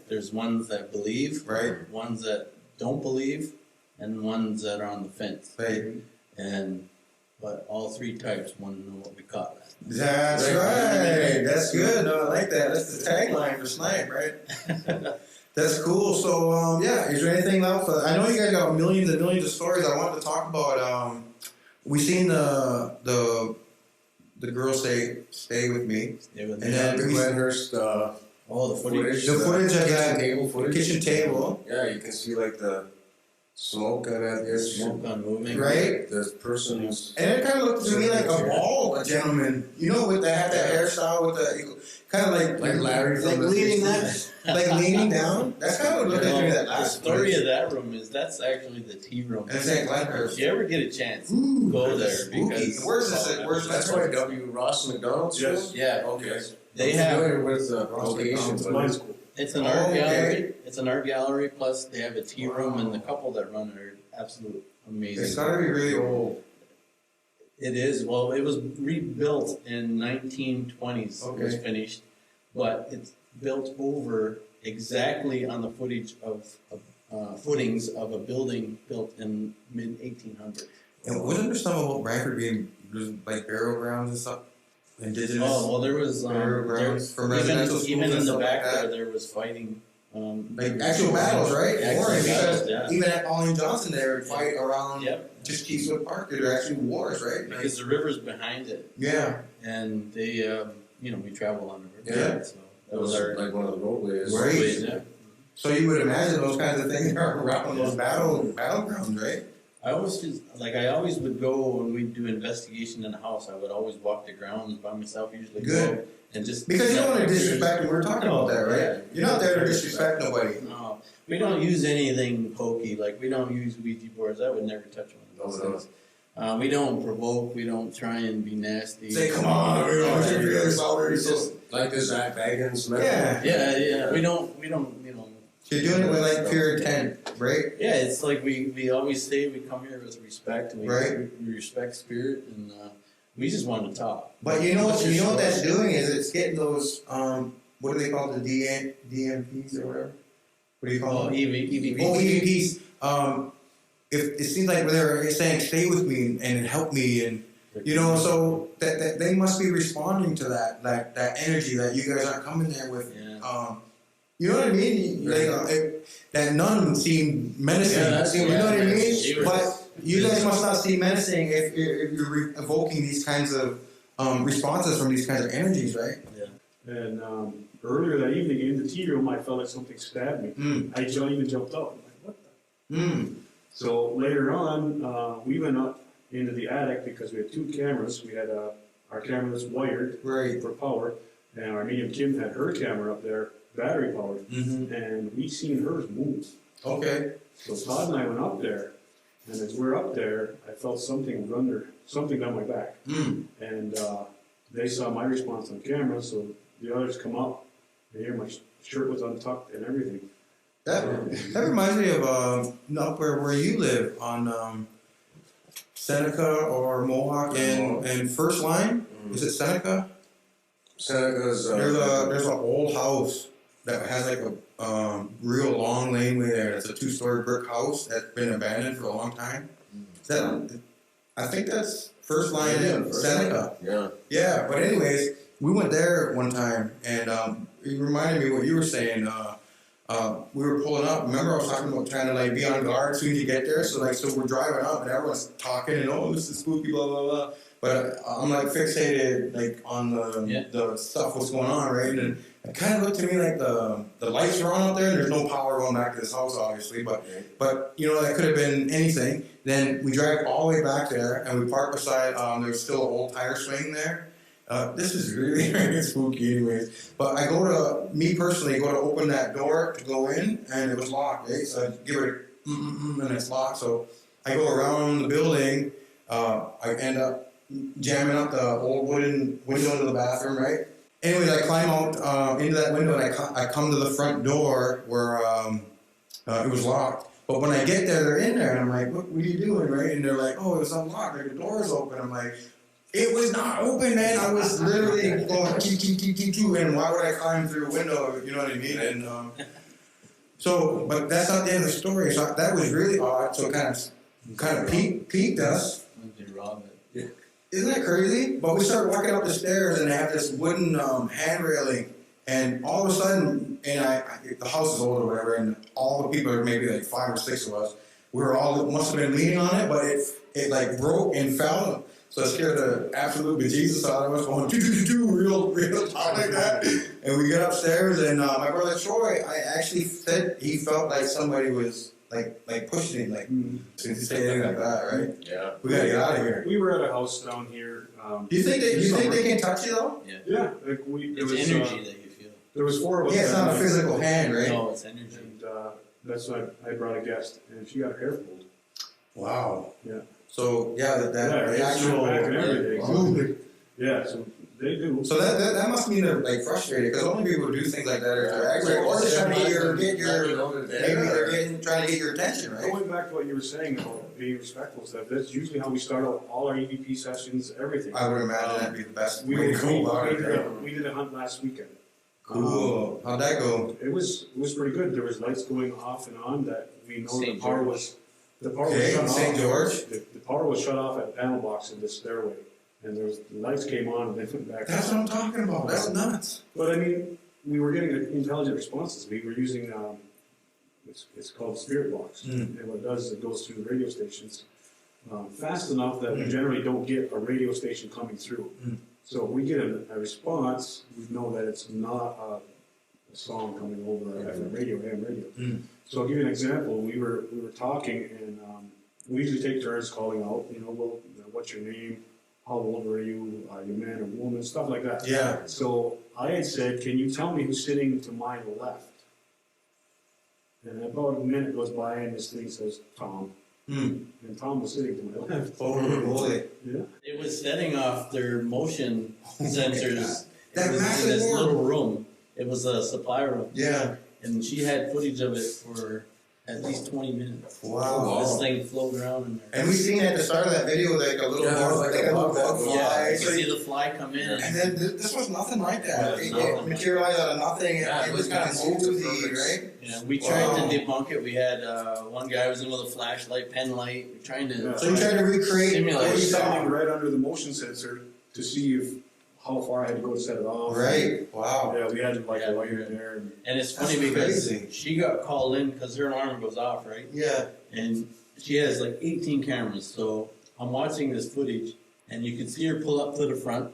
There's ones that believe, Right. ones that don't believe, and ones that are on the fence. Right. But all 3 types want to know what we caught last night. That's right. That's good. No, I like that. That's the tagline for SNIPE, right? That's cool. So, is there anything else? I know you guys got millions and millions of stories. I wanted to talk about. We seen the girl say, "Stay with me," And and then The Glenhurst the footage. the footage of kitchen that table footage. kitchen table, Yeah, you can see like the smoke on that. Yes, Smoke on moving. right? the person's. And it kind of looked to me like a gentleman, with that hairstyle, with the kind of Like Larry from the leaning Simpsons. leaning down. That's kind of what looked at me that The last story place. of that room is that's actually the tea room. And it's at If Glenhurst. you ever get a chance, Ooh, go there spooky. because Where's this at? Where's That's that? why W. Ross McDonald's. Yes. was? yeah, Okay. they I'm have. familiar with the location, It's but my school. It's an Oh, art okay. gallery. It's an art gallery. Plus, they have a tea room, and the couple that run it are absolute amazing. It's gotta be really old. It is. Well, it was rebuilt in 1920s. It was Okay. finished, but it's built over exactly on the footage of footings of a building built in mid 1800s. And wasn't there something about Bradford being there's like burial grounds and stuff? Indigenous. Oh well, there was Burial grounds from residential schools even and in the stuff back like that. there was fighting. Like actual battles, right? Actual Warring, battles, because yeah. even at Pauline Johnson, they would fight around Yep, just Keyswood Park. There were actually wars, right? Like, because the river's behind it, yeah, and they, we travel on the river. Yeah. So that that was was our like one of the roadways. Right. ways, yeah. so you would imagine those kinds of things are around those battlegrounds, right? I always would go when we do investigation in the house. I would always walk the grounds by myself, usually. Good. Go and just Because you don't want to disrespect them. We're talking about that, right? Yeah. You're not there to disrespect nobody. No, we don't use anything pokey. Like we don't use Ouija boards. I would never touch one of those things. We don't provoke. We don't try and be nasty. Say, come on, we don't want you to already. It's just like this Zach Baggins method. Yeah. Yeah. We don't. So you're doing it with like pure intent, right? Yeah, it's like we always say we come here with respect and we respect spirit and we just want to talk. But you know what that's doing is it's getting those what do they call the DMPs or whatever? What do you call them? EVPs. Oh, EVPs. If it seems like they're saying stay with me and help me and so that they must be responding to that energy that you guys aren't coming there with. Yeah. You know what I mean? Like that nun seemed menacing. Yeah, you know what I mean? Sure. But you guys must not seem menacing if you're evoking these kinds of responses from these kinds of energies, right? Yeah. And earlier that evening in the tea room, I felt like something stabbed me. I even jumped up. I'm like, what the? So later on, we went up into the attic because we had 2 cameras. We had our camera was wired for power, and our medium Kim had her camera up there, battery powered, and we seen hers move. Okay. So Todd and I went up there, and as we're up there, I felt something down my back, and they saw my response on camera. So the others come up, and here my shirt was untucked and everything. That reminds me of up where you live on Seneca or Mohawk and First Line. Is it Seneca? Seneca's. There's an old house that has like a real long laneway there. It's a 2-story brick house that's been abandoned for a long time. I think that's First Line in Seneca. Yeah. But anyways, we went there one time, and it reminded me of what you were saying. We were pulling up. Remember, I was talking about trying to like be on guard soon as you get there. So we're driving up, and everyone's talking, and this is spooky, blah blah blah. But I'm like fixated like on the stuff what's going on, right? And it kind of looked to me like the lights are on out there, and there's no power going back to this house, obviously. But that could have been anything. Then we drive all the way back there, and we park beside. There's still an old tire swing there. This is really, really spooky anyways. But I go to open that door to go in, and it was locked, right? So I give it and it's locked. So I go around the building. I end up jamming up the old wooden window into the bathroom, right? Anyways, I climb out into that window, and I come to the front door where it was locked. But when I get there, they're in there, and I'm like, what are you doing, right? And they're like, oh, it was unlocked. Like, the door's open. I'm like, it was not open, man. I was literally going, keep, and why would I climb through a window? You know what I mean? And but that's not the end of the story. So that was really odd. So it kind of peaked us. Isn't that crazy? But we started walking up the stairs, and they have this wooden hand railing, and all of a sudden, the house is old or whatever, and all the people, maybe like 5 or 6 of us, we were all must have been leaning on it, but it like broke and fell. So it scared the absolute bejesus out of us, going real loud like that. And we get upstairs, and my brother Troy, I actually said he felt like somebody was like pushing him, like to say anything like that, right? Yeah. We gotta get out of here. We were at a house down here. Do you think they can touch you though? Yeah. It's energy that you feel. There was 4 of us. Yeah, it's not a physical hand, right? No, it's energy. And that's why I brought a guest, and she got her hair pulled. Wow. Yeah. So the it's actual back and everything. Yeah, so they do. So that must mean they're like frustrated, because only people who do things like that are angry, or just trying to trying to get your attention, right? Going back to what you were saying about being respectful stuff, that's usually how we start out all our EVP sessions, everything. I would imagine that'd be the best We way to go about it. did a hunt last weekend. Cool. How'd that go? It was pretty good. There was lights going off and on that we know St. the power George. was shut St. off. George? The power was shut off at panel box in the stairway, and the lights came on and they went back. That's what I'm talking about. That's nuts. But I mean, we were getting intelligent responses. We were using it's called spirit box, and what it does is it goes through the radio stations fast enough that we generally don't get a radio station coming through. So if we get a response, we know that it's not a song coming over FM radio, AM radio. So I'll give you an example. We were talking, and we usually take turns calling out. What's your name? How old are you? Are you a man or woman? Stuff like that. Yeah. So I had said, can you tell me who's sitting to my left? And about a minute goes by and this thing says, Tom. And Tom was sitting to my left. Holy moly. Yeah. It was setting off their motion sensors. That It was massive in this room. little room. It was a supply room. Yeah. And she had footage of it for at least 20 minutes. Wow. This thing floating around in there. And we seen at the start of that video like a little bug, like a little bug Yeah, fly. you So can see the fly come in. and then this was nothing like that. Yeah, It nothing. materialized out of nothing. Yeah, It was kind of smooth, right? Yeah, we tried Wow. to debunk it. We had one guy was in with a flashlight, pen light. We're trying to. Yeah. So you tried to recreate Simulate. what I you was saw. standing right under the motion sensor to see if how far I had to go to set it off. Right. Wow. Yeah, we had like Yeah, a wire in there. And it's That's funny because crazy. she got called in because her alarm goes off, right? Yeah. And she has like 18 cameras. So I'm watching this footage, and you can see her pull up to the front.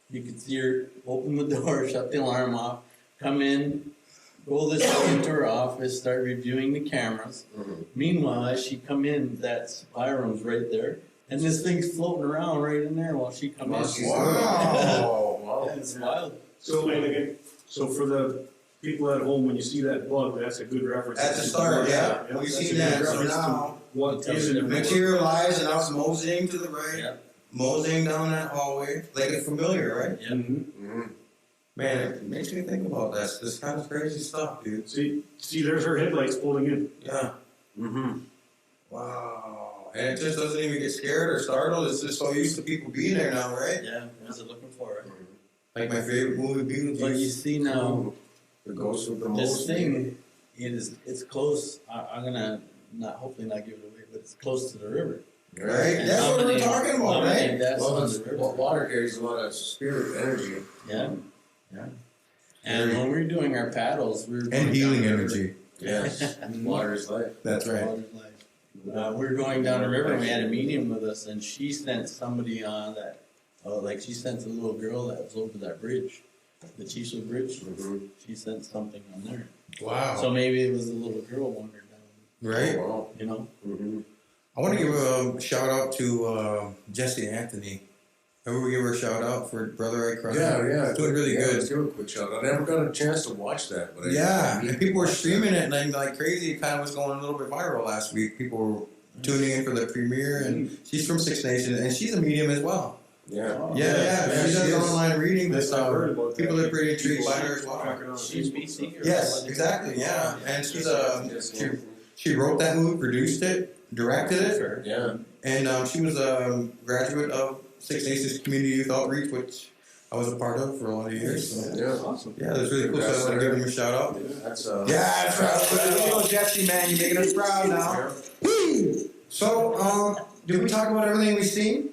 You can see her open the door, shut the alarm off, come in, go this way into her office, start reviewing the cameras. Meanwhile, as she come in, that supply room's right there, and this thing's floating around right in there while she come While in. she's Wow. Wow. Yeah, it's wild. So for the people at home, when you see that bug, that's a good reference. At the start, yeah. We've that's seen a good that. So reference to now what is in the materialized and now it's moseying to the right, Yeah. moseying down that hallway. Like it's familiar, right? Yeah. Mhm. Man, it makes me think about that. This kind of crazy stuff, dude. See, there's her headlights pulling in. Yeah. Wow. And it just doesn't even get scared or startled. It's just so used to people being there now, right? Yeah, what's it looking for? Right? Like my favorite movie, But you Beetlejuice. see now, The ghost with the this most. thing, it's close. I'm gonna hopefully not give it away, but it's close to the river. Right? And That's how what we're many- talking how about, many right? deaths Well, on it's, the river? water carries a lot of spirit energy. Yeah, yeah. And when we were doing our paddles, we were going And healing down the river. energy. Yes. Water is life. That's right. Water's life. We were going down the river, and we had a medium with us, and she sent somebody on that, like she sent a little girl that was over that bridge, the Chisel Bridge. She sent something on there. Wow. So maybe it was a little girl wandered down, Right? Wow. you know? I want to give a shout out to Jesse Anthony. Remember we gave her a shout out for Brother I Cry? Yeah. Doing really Let's good. give her a quick shout out. I never got a chance to watch that. But Yeah, and people were streaming it like crazy. It kind of was going a little bit viral last week. People were tuning in for the premiere, and she's from Six Nations, and she's a medium as well. Yeah. Yeah, she does is. online reading, but I've heard about people that. are pretty intrigued by her as well. Tracking on She's Facebook. BC? Or Yes, something? exactly, yeah. And she wrote that movie, produced it, directed it, Sure. Yeah. and she was a graduate of Six Nations Community Youth Outreach, which I was a part of for a lot of years. So. Yeah. Awesome. Yeah, that's really cool. So I want to give them a shout out. That's Yeah, that's right. Little Jesse, man, you're making us proud now. Woo! So, did we talk about everything we've seen?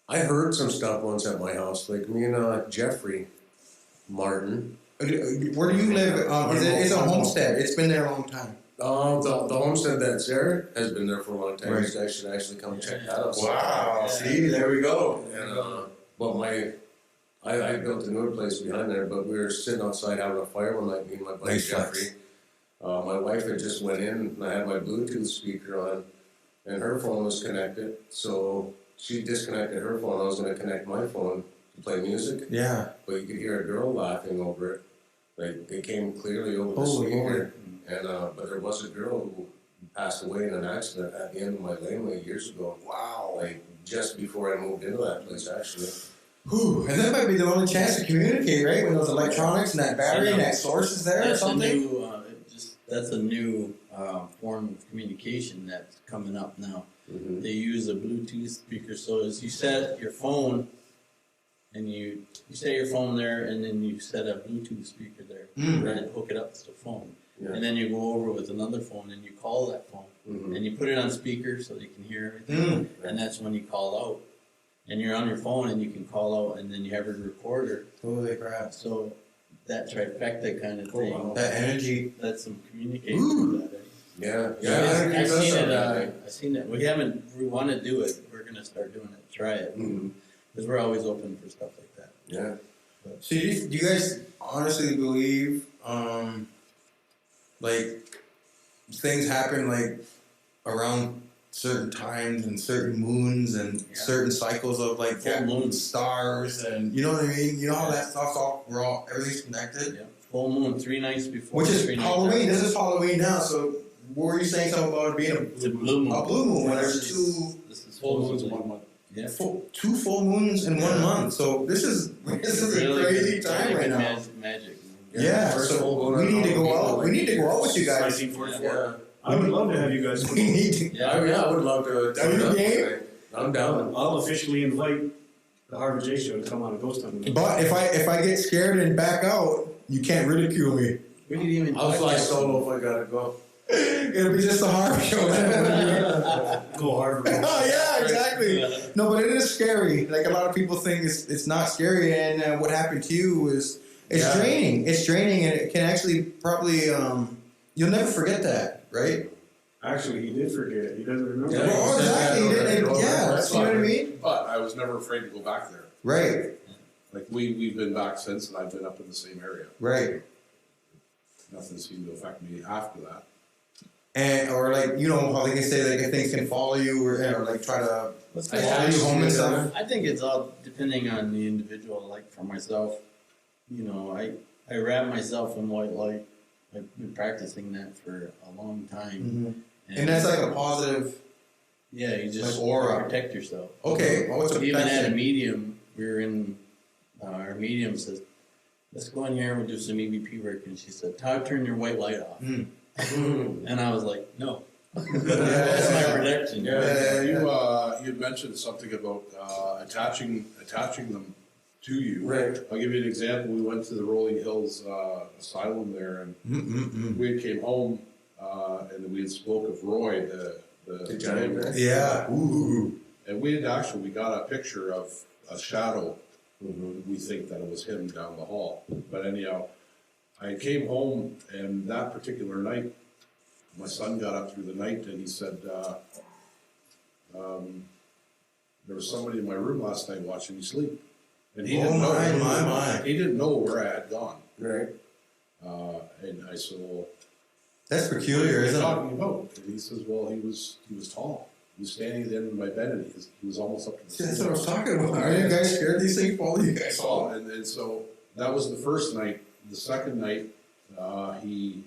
I heard some stuff once at my house, like me and Jeffrey Martin. Where do you live? It's a homestead. It's been there a long time. The homestead that's there has been there for a long time. Right. You guys should actually come check that out. Wow. Yeah. See, there we go. And but I built a newer place behind there, but we were sitting outside having a fire one night, me and my buddy Nice flex. Jeffrey. My wife had just went in and I had my Bluetooth speaker on and her phone was connected, so she disconnected her phone. I was gonna connect my phone to play music, Yeah. but you could hear a girl laughing over it. Like it came clearly over the Holy speaker. And but there was a girl who passed away in an accident at the end of my laneway years ago. Wow. Like just before I moved into that place, actually. Whew. And that might be the only chance to communicate, right? When those electronics and that battery and that source is there or That's a something. new, that's a new form of communication that's coming up now. Mm-hmm. They use a Bluetooth speaker, so as you set your phone, and you set your phone there, and then you set a Bluetooth speaker there, and hook it up to the phone. Yeah. And then you go over with another phone, and you call that phone, Mhm. and you put it on speaker so they can hear everything, and that's when you call out. And you're on your phone, and you can call out, and then you have a recorder. Holy crap. So that trifecta kind of thing, wow. That energy. that's some communication. Ooh. with that, eh? Yeah, I've seen it. it. I've seen it. We want to do it. We're gonna start doing it. Try it Mhm. because we're always open for stuff like that. Yeah. So do you guys honestly believe, like, things happen like around certain times and certain moons and certain cycles of like Full moon. stars and you know what I mean? You know how that stuff's everything's connected? Yeah. Full moon 3 nights before. Which is 3 nights Halloween. after. This is Halloween now, so were you saying something about it being It's a blue moon. a blue moon when there's This is Full full moon's moon. 1 month. Yeah. two full moons in 1 month? So this is Really a crazy good- time really right good now. Magic. Yeah, First so full moon we on need to go Halloween, out. We need to go out with you guys. 1944. I would love to have you guys. We need to. Yeah. I would love to. Are you game? I'm down. I'll officially invite the Harv and Jace show to come on a ghost hunting. But if I get scared and back out, you can't ridicule me. We could even. I'll fly solo if I gotta go. It'll be just a Harv show. Go Harv. Oh yeah, exactly. No, but it is scary. Like a lot of people think it's not scary, and what happened to you is draining. It's draining, and it can actually probably you'll never forget that, right? Actually, he did forget. He doesn't remember. Yeah. Well, exactly. Yeah, You know That's what I fine. mean? But I was never afraid to go back there. Right, Like we've been back since, and I've been up in the same area. right. Nothing seemed to affect me after that. And or like you know how they can say like if things can follow you or like try to follow you home and stuff. I think it's all depending on the individual. Like for myself, I wrap myself in white light. I've been practicing that for a long time. And that's like a positive. Yeah, you just like aura. protect yourself. Okay, well, it's a Even at a protection. medium, we were in, our medium says, let's go in here and we'll do some EVP work. And she said, Todd, turn your white light off. And I was like, no. That's my protection. Yeah. You mentioned something about attaching them to you. Right. I'll give you an example. We went to the Rolling Hills Asylum there, and we came home, and we had spoke of Roy, the giant man. Yeah. Ooh. and we got a picture of a shadow. We think that it was him down the hall. But anyhow, I came home, and that particular night, my son got up through the night, and he said, there was somebody in my room last night watching me sleep. And he didn't know. My. He didn't know where I had gone. Right. And I said, well, That's peculiar, what are you isn't it? talking about? And he says, well, he was tall. He was standing at the end of my bed, and he was almost up to the See, that's ceiling. what I was talking about. Are you guys scared of these things? Follow you guys all. And so that was the first night. The second night, he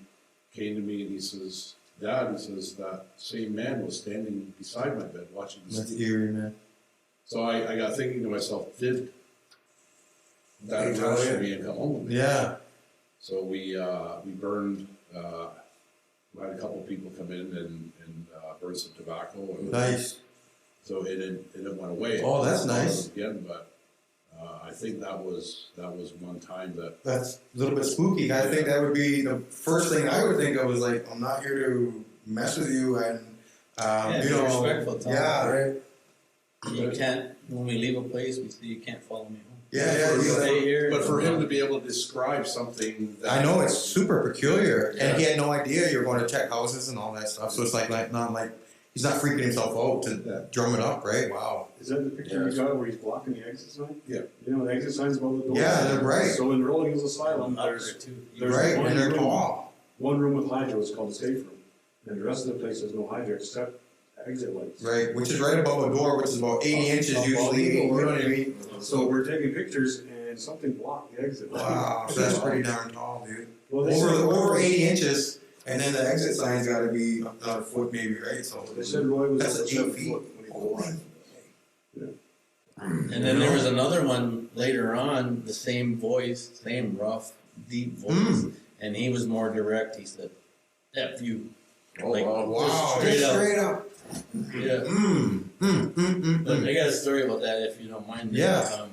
came to me and he says, Dad, he says, that same man was standing beside my bed watching me That's sleep. eerie, man. So I got thinking to myself, did that attach to me and come home with me? Yeah. So we burned, we had a couple of people come in and burn some tobacco. And Nice. So it went away. Oh, that's nice. Again, but I think that was one time that That's a little bit spooky. I think that would be the first thing I would think of was like, I'm not here to mess with you and, Yeah, you be know. respectful, Tom. Yeah. Right. You can't, when we leave a place, we say you can't follow me home. Yeah, You stay here. But for him to be able to describe something that I know it's super peculiar, and he had no idea you were going to check houses and all that stuff. So it's not like he's not freaking himself out to drum it up, right? Wow. Is that the picture you got where he's blocking the exit sign? Yeah. You know, the exit sign's above the door. Yeah, they're right. So in Rolling Hills Asylum, Up there's there too. there's Right, one and they're room- tall. One room with hydro is called the safe room, and the rest of the place has no hydro except exit lights. Right, which is right above a door, which is about 80 inches Above usually. the You know door. what I mean? So we're taking pictures, and something blocked the exit. Wow, so that's pretty darn tall, dude. Well, they said Over 80 inches, and then the exit sign's got to be another foot maybe, right? So They said Roy was That's over 8 7 feet. foot when he Holy. died. And then there was another one later on, the same voice, same rough, deep voice, and he was more direct. He said, "F you." Oh, Like, wow. Wow, Straight just up. straight up. Yeah. But I got a story about that if you don't mind. Yeah.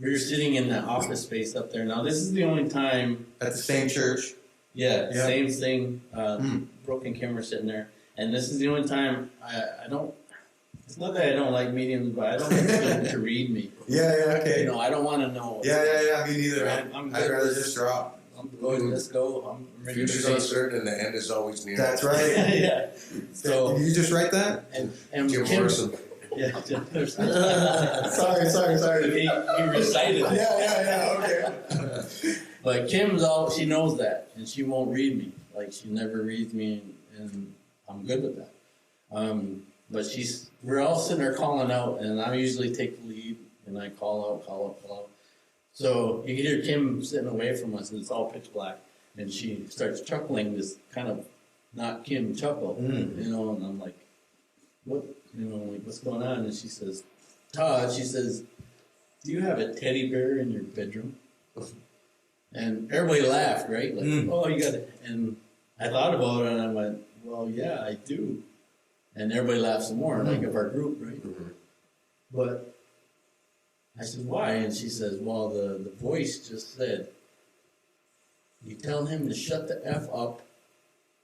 We were sitting in the office space up there. Now this is the only time. At the same church. Yeah, Yeah. same thing. Brooke and Kim were sitting there, and this is the only time I don't. It's not that I don't like mediums, but I don't like them to read me. Yeah, okay. You know, I don't want to know. Yeah, me neither, man. I'm I'd good. rather just drop. I'm good. Let's go. I'm ready to Future's face- uncertain and the end is always near. That's right. yeah. So Did you just write that? and Jim Kim, Morrison. yeah, Sorry. he recited it. Yeah, okay. But Kim's she knows that, and she won't read me. Like she never reads me, and I'm good with that. but we're all sitting there calling out, and I usually take the lead, and I call out. So you can hear Kim sitting away from us, and it's all pitch black, and she starts chuckling this kind of not Kim chuckle, you know, and I'm like, what, you know, like, what's going on? And she says, Todd, she says, do you have a teddy bear in your bedroom? And everybody laughed, right? Like, oh, you got it. And I thought about it, and I went, well, yeah, I do. And everybody laughed some more, like of our group, right? But I said, why? And she says, well, the voice just said, you tell him to shut the F up.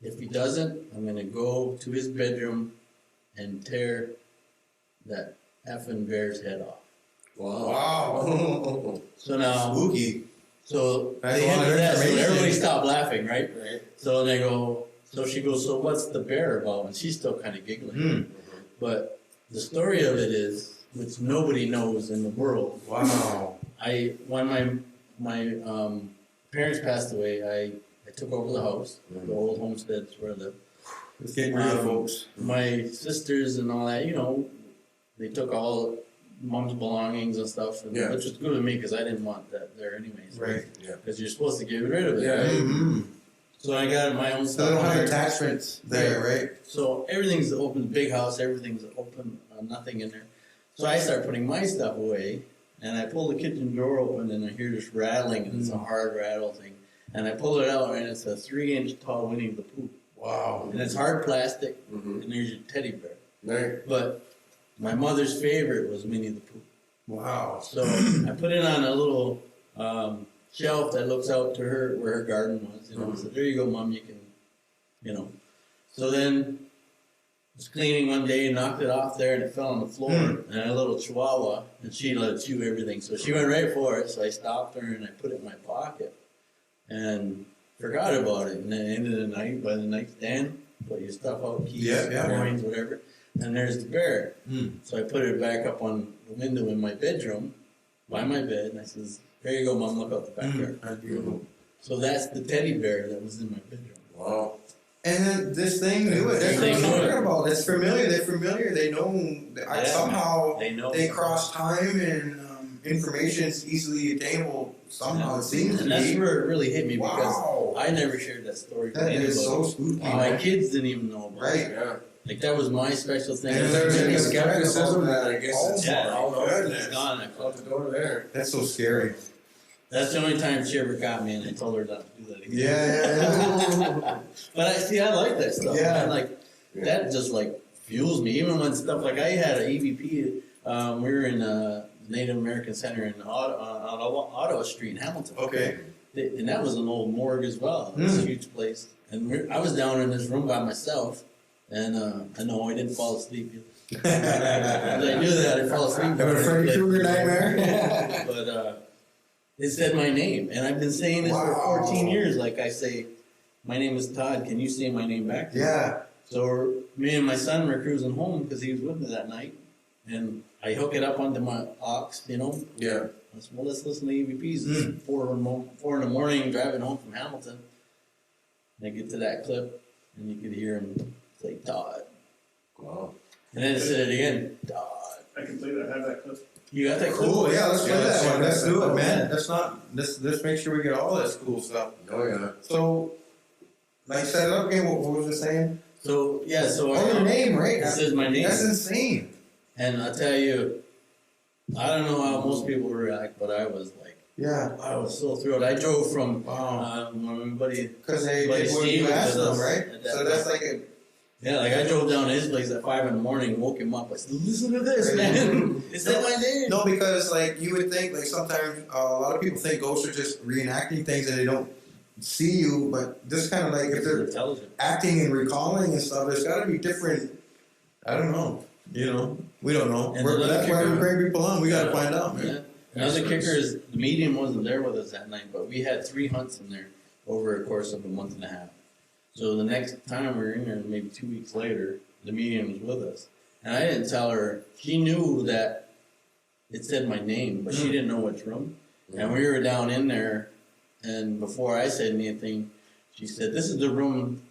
If he doesn't, I'm going to go to his bedroom and tear that effing bear's head off. Wow. So now, Spooky. so That's they a lot of ended that, so information. everybody stopped laughing, right? So they go, so she goes, so what's the bear about? And she's still kind of giggling. But the story of it is, which nobody knows in the world. Wow. When my parents passed away, I took over the house, the old homesteads where I lived. It's getting real, folks. My sisters and all that, you know, they took all mom's belongings and stuff, and, which was good with me because I didn't want that there anyways. Right. Yeah. Because you're supposed to get rid of it. Yeah. Right? So I got my own So stuff. they don't have there. attachments there, right? So everything's open, big house, everything's open, nothing in there. So I start putting my stuff away, and I pull the kitchen door open, and I hear this rattling, and it's a hard rattle thing. And I pull it out, and it's a 3-inch tall Winnie the Pooh. Wow. And it's hard plastic, and there's your teddy bear. Right. But my mother's favorite was Winnie the Pooh. Wow. So I put it on a little shelf that looks out to her where her garden was. You know, so there you go, Mom. You can, you know. So then I was cleaning one day and knocked it off there, and it fell on the floor. And a little Chihuahua, and she let it chew everything. So she went right for it. So I stopped her and I put it in my pocket and forgot about it. And then at the end of the night, by the nightstand, put your stuff out, keys, coins, whatever. And there's the bear. So I put it back up on the window in my bedroom, by my bed, and I says, there you go, Mom, look out the backyard. That's beautiful. So that's the teddy bear that was in my bedroom. Wow. And then this thing knew it. That's what I'm talking about. It's familiar. They're familiar. They know. Somehow they cross time and information is easily attainable. Somehow it seems to And that's be. where it really hit me Wow. because I never shared that story with That anybody. is so spooky. My kids didn't even know about it. Right. Yeah. Like that was my special thing. And And there's Any any skepticism that I guess it's Oh, it's goodness. gone. out the door there. That's so scary. That's the only time she ever got me, and I told her not to do that again. Yeah. But I like that stuff. Yeah. Man. Like that just like fuels me. Even when stuff like I had an EVP. We were in a Native American Center in Ottawa Street in Hamilton. Okay. And that was an old morgue as well. It was a huge place. And I was down in this room by myself, and I know I didn't fall asleep either. I knew that I'd fall asleep. Have a Freddy Krueger nightmare? But it said my name, and I've been saying this for 14 years. Like I say, my name is Todd. Can you say my name back to me? Yeah. So me and my son were cruising home because he was with me that night, and I hook it up onto my aux, you know. Yeah. Well, let's listen to EVPs. It's 4 in the morning, driving home from Hamilton. And I get to that clip, and you could hear him say, Todd. Wow. And then it said it again, Todd. I can play that. I have that clip. You got that clip? Cool. Yeah. Let's play let's that one. Let's check do that it, man. out. Let's make sure we get all this cool stuff. Oh yeah. So, like, set it up again. What was it saying? So, yeah, so Oh, your name, right? it says my name. That's insane. And I'll tell you, I don't know how most people react, but I was like, Yeah. I was so thrilled. I drove from Wow. my buddy. Because they But did what Steve you was asked with them, us right? at that So that's like a. Yeah, like I drove down to his place at 5 in the morning, woke him up. I said, "Listen to this, man! It said my name." No, because like you would think, like sometimes a lot of people think ghosts are just reenacting things and they don't see you, but this kind of like if They're they're intelligent. acting and recalling and stuff, there's got to be different. I don't know. You know, we don't know. And another That's why we kicker- bring people on. We got to find out, man. Yeah. Another kicker is the medium wasn't there with us that night, but we had 3 hunts in there over a course of a month and a half. So the next time we were in there, maybe 2 weeks later, the medium was with us. And I didn't tell her. She knew that it said my name, but she didn't know which room. And we were down in there, and before I said anything, she said, "This is the room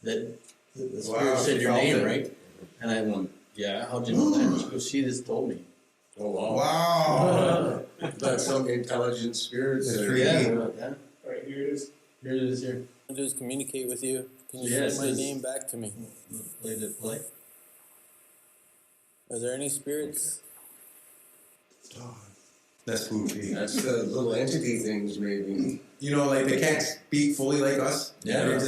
that the spirit Wow, said she your felt name, it. right?" And I went, Yeah, how'd you know that? She goes, she just told me. Oh wow. Wow. That's some intelligent spirits. It's there. pretty Yeah, neat. yeah. All right, here it is. Here it is here. I do is communicate with you. Can you Yes, say my it's- name back to me? Play the play. Are there any spirits? That's spooky. That's the little entity things, maybe. You know, like they can't speak fully like us. Yeah. They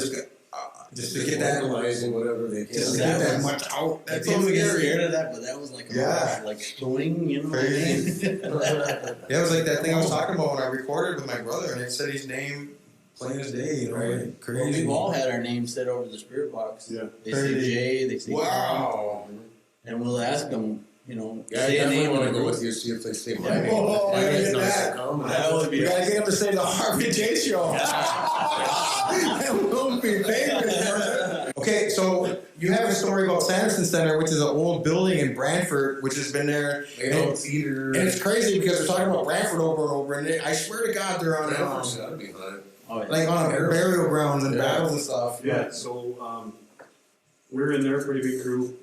just to get that, vocalizing whatever they can. just to get that much out. That's That's what so we get scary. scared of that, but that was like a Yeah. like swing, you know what I Crazy. mean? Yeah, it was like that thing I was talking about when I recorded with my brother, and it said his name plain as day. You know, Right. like, Well, crazy. we've all had our names said over the spirit box. Yeah. They Crazy. say Jay, they say Wow. Tom, and we'll ask them, you know, Yeah, I say a definitely name. want to and go we'll- with you, see if they say my Yeah. name. Oh, I That gotta is get nice that. to come. That would be We gotta get him to say the Harv and Jace show. And we'll be famous. Okay, so you have a story about Sanderson Center, which is an old building in Brantford, which has been there. They don't theater. And it's crazy because we're talking about Brantford over and over, and I swear to God, they're on Brantford's gotta be hot. Oh, yeah. like on burial grounds and Yeah. battles and stuff. Yeah, so we're in there, pretty big crew.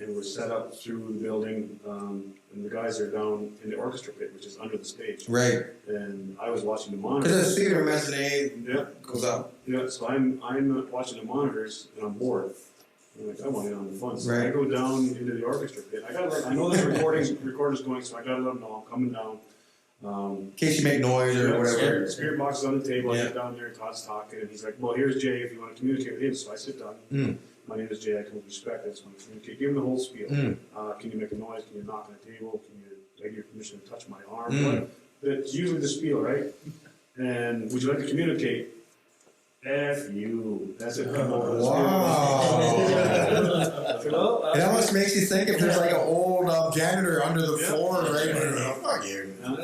And we're set up through the building, and the guys are down in the orchestra pit, which is under the stage. Right. And I was watching the Because monitors. the theater mezzanine Yeah, goes up. yeah. So I'm watching the monitors, and I'm bored. I'm like, I want to get on the fun. So I Right. go down into the orchestra pit. I know there's recorders going, so I gotta let them know I'm coming down. In case you make noise or whatever. Spirit box is on the table. I Yeah. get down there, Todd's talking, and he's like, "Well, here's Jay if you want to communicate with him." So I sit down. Mm. My name is Jay. I come with respect. I just want to communicate. Give him the whole spiel. Mm. Can you make a noise? Can you knock on the table? Can you beg your permission to touch my arm? Mm. That's usually the spiel, right? And would you like to communicate? F you. That's it. Wow. It almost makes you think if there's like an old janitor under the floor, right? Fuck you. I'm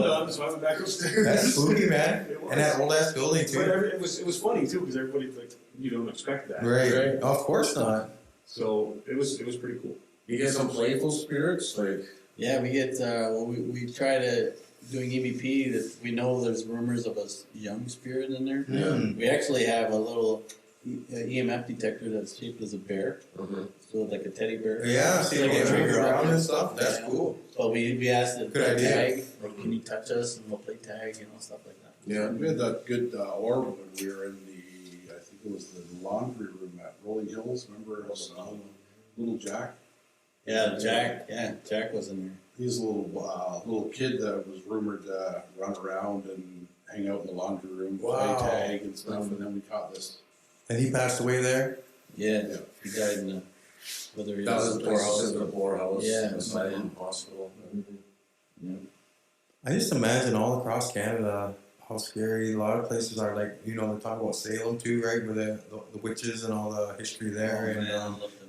done, so I went back upstairs. That's spooky, man. It was. And that old ass building But too. it was funny too because everybody like you don't expect that. Right. Of course not. So it was pretty cool. You get some playful spirits, like Yeah, we get, we try to, doing EVP, that we know there's rumors of a young spirit in there. Mm. We actually have a little EMF detector that's shaped as a bear, so like a teddy bear. Yeah, see Like like a trigger around on and it. stuff. That's Yeah. cool. So we asked it to Good idea. tag, like, can you touch us, and we'll play tag, stuff like that. yeah. We had that good orb when we were in the, I think it was the laundry room at Rolling Hills. Remember it was little Jack? Yeah, Jack was in there. He's a little kid that was rumored to run around and hang out in the laundry room, Wow. play tag and stuff. And then we caught this. And he passed away there. Yeah, Yeah. he died in the, whether he That was was the in the poorhouse. places in the poorhouse. Yeah. Asylum, hospital. I just imagine all across Canada how scary a lot of places are. Like, you know, they talk about Salem too, right? With the witches and all the history there. Oh, And man,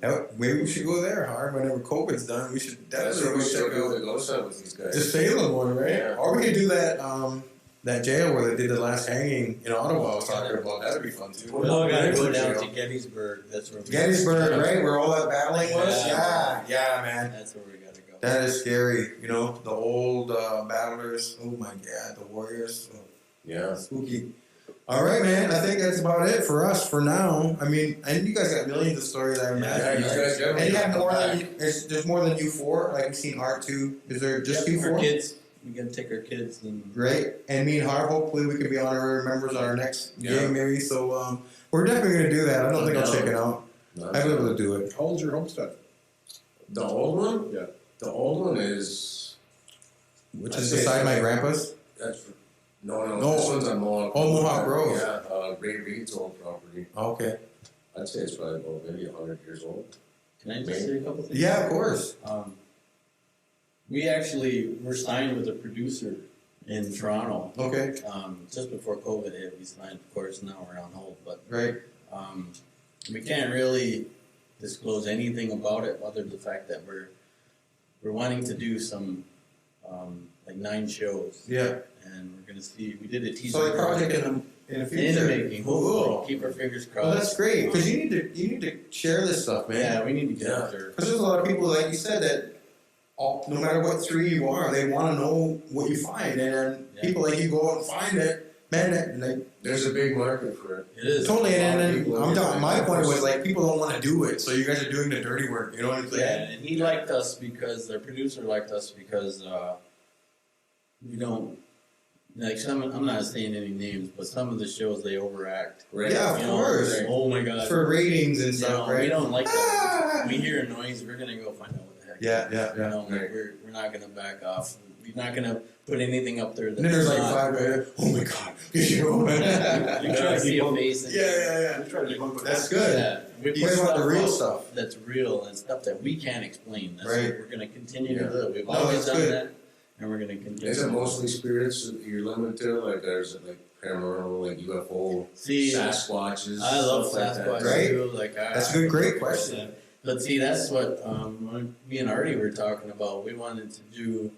I love them. maybe we should go there, Harv. Whenever COVID's done, we should That's definitely where we go should check do out the ghost hunt with these the guys. Salem one, right? Yeah. Or we could do that that jail where they did the last hanging in Ottawa. I was talking about that'd be fun too. Well, we gotta go Good down jail. to Gettysburg. That's where we Gettysburg, right? Where all that battling was. Yeah. Yeah, man. That's where we gotta go. That is scary. You know, the old battlers. Oh my God, the warriors. Oh, Yeah. spooky. All right, man. I think that's about it for us for now. I mean, and you guys got millions of stories, I Yeah, imagine. you right? guys definitely And you have come more back. than there's more than you four. Like we've seen Art too. Is there just you our four? kids. We gotta take our kids and Great. And me and Harv, hopefully we can be honorary members on our next Yeah. game, maybe. So we're definitely gonna do that. I don't think I'll check it out. No, I'll be able to do it. How old's your homestead? The old one? Yeah. The old one is. Which I'd is say beside my it's- grandpa's. That's. No, No. this one's on Mohawk. Oh, Mohawk Road. Yeah, Ray Reed's old property. Okay. I'd say it's probably about maybe 100 years old. can I just say a couple things? Yeah, of course. We actually were signed with a producer in Toronto. Okay. Just before COVID hit, we signed. Of course, now we're on hold, but Right. we can't really disclose anything about it other than the fact that we're wanting to do some like 9 shows, Yeah. and we're gonna see. We did a teaser. So a project in the in the future. making. Cool. Hopefully, keep our fingers crossed. Well, that's great because you need to share this stuff, man. Yeah, we need to get out there. Because there's a lot of people, like you said, that no matter what tree you are, they want to know what you find, and then Yeah. people like you go out and find it, man, like There's a big market for it. It is. totally. And then People I'm are done. My getting point was it. like people don't want to do it, so you guys are doing the dirty work. You know what I'm Yeah, saying? and he liked us because the producer liked us because we don't like some. I'm not saying any names, but some of the shows they overact. Right. Yeah, of You know, course. like, oh my god. For ratings and You stuff, know, right? we don't like that. We hear a noise, we're gonna go find out what the heck. Yeah, yeah, You yeah. know, like, we're not gonna back off. We're not gonna put anything up there. And then there's like not- five right? Oh my god. You know? You yeah, try to see a face. And yeah. We try to debunk That's that. good. Yeah, we You guys put want the real out stuff. That's real and stuff that we can't explain. That's Right. what we're gonna continue Yeah. to do. We've No, always that's done good. that, and we're gonna continue. Is it mostly spirits you're limited to? Like there's like paranormal, like UFO, See, Sasquatches. I love stuff like that. Sasquatch Right? too. Like That's a good, great question. But see, that's what me and Artie were talking about. We wanted to do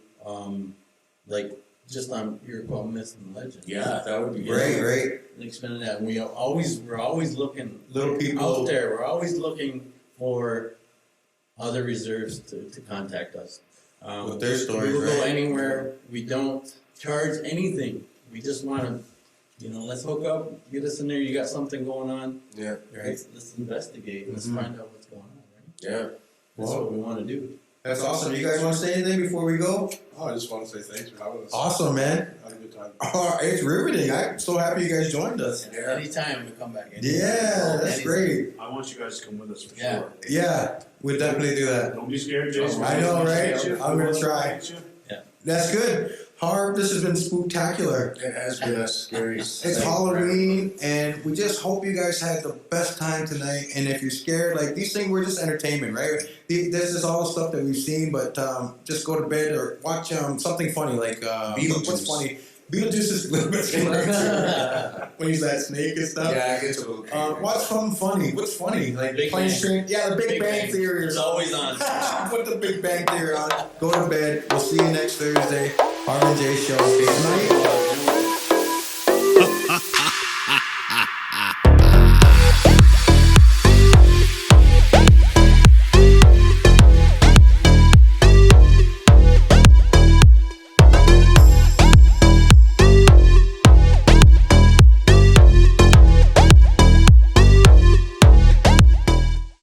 like just on your called myths and legends. Yeah, that would be Right, great. right. Expanding that. We're always looking Little people out there. We're always looking for other reserves to contact us. with their stories, We will go right? anywhere. We don't charge anything. We just want to, let's hook up, get us in there. You got something going on. Yeah, Right. Let's investigate. Let's Mhm. find out what's going on. Right? yeah. That's Well, what we want to do. that's awesome. You guys want to say anything before we go? Oh, I just want to say thanks for having us. Awesome, man. Had a good time. Oh, it's riveting. I'm so happy you guys joined us. Yeah. Anytime we come back. Yeah, that's Anytime. great. I want you guys to come with us for Yeah. sure. Yeah, we'll definitely do that. Don't be scared, Jason. I know, right? Appreciate you. I'm gonna We try. appreciate you. That's good. Harv, this has been spooktacular. It has been a scary. It's Halloween, and we just hope you guys had the best time tonight. And if you're scared, like these things, we're just entertainment, right? This is all the stuff that we've seen, but just go to bed or watch something funny, like Beetlejuice. what's funny? Beetlejuice is a little bit scary too. When he's that snake and stuff. Yeah, it gets a little creepy. Watch something funny. What's funny? Like Big Plain Bang. String. Yeah, the Big, Bang Theory. It's always on. Put the Big Bang Theory on. Go to bed. We'll see you next Thursday. Harv and Jace show. Good night.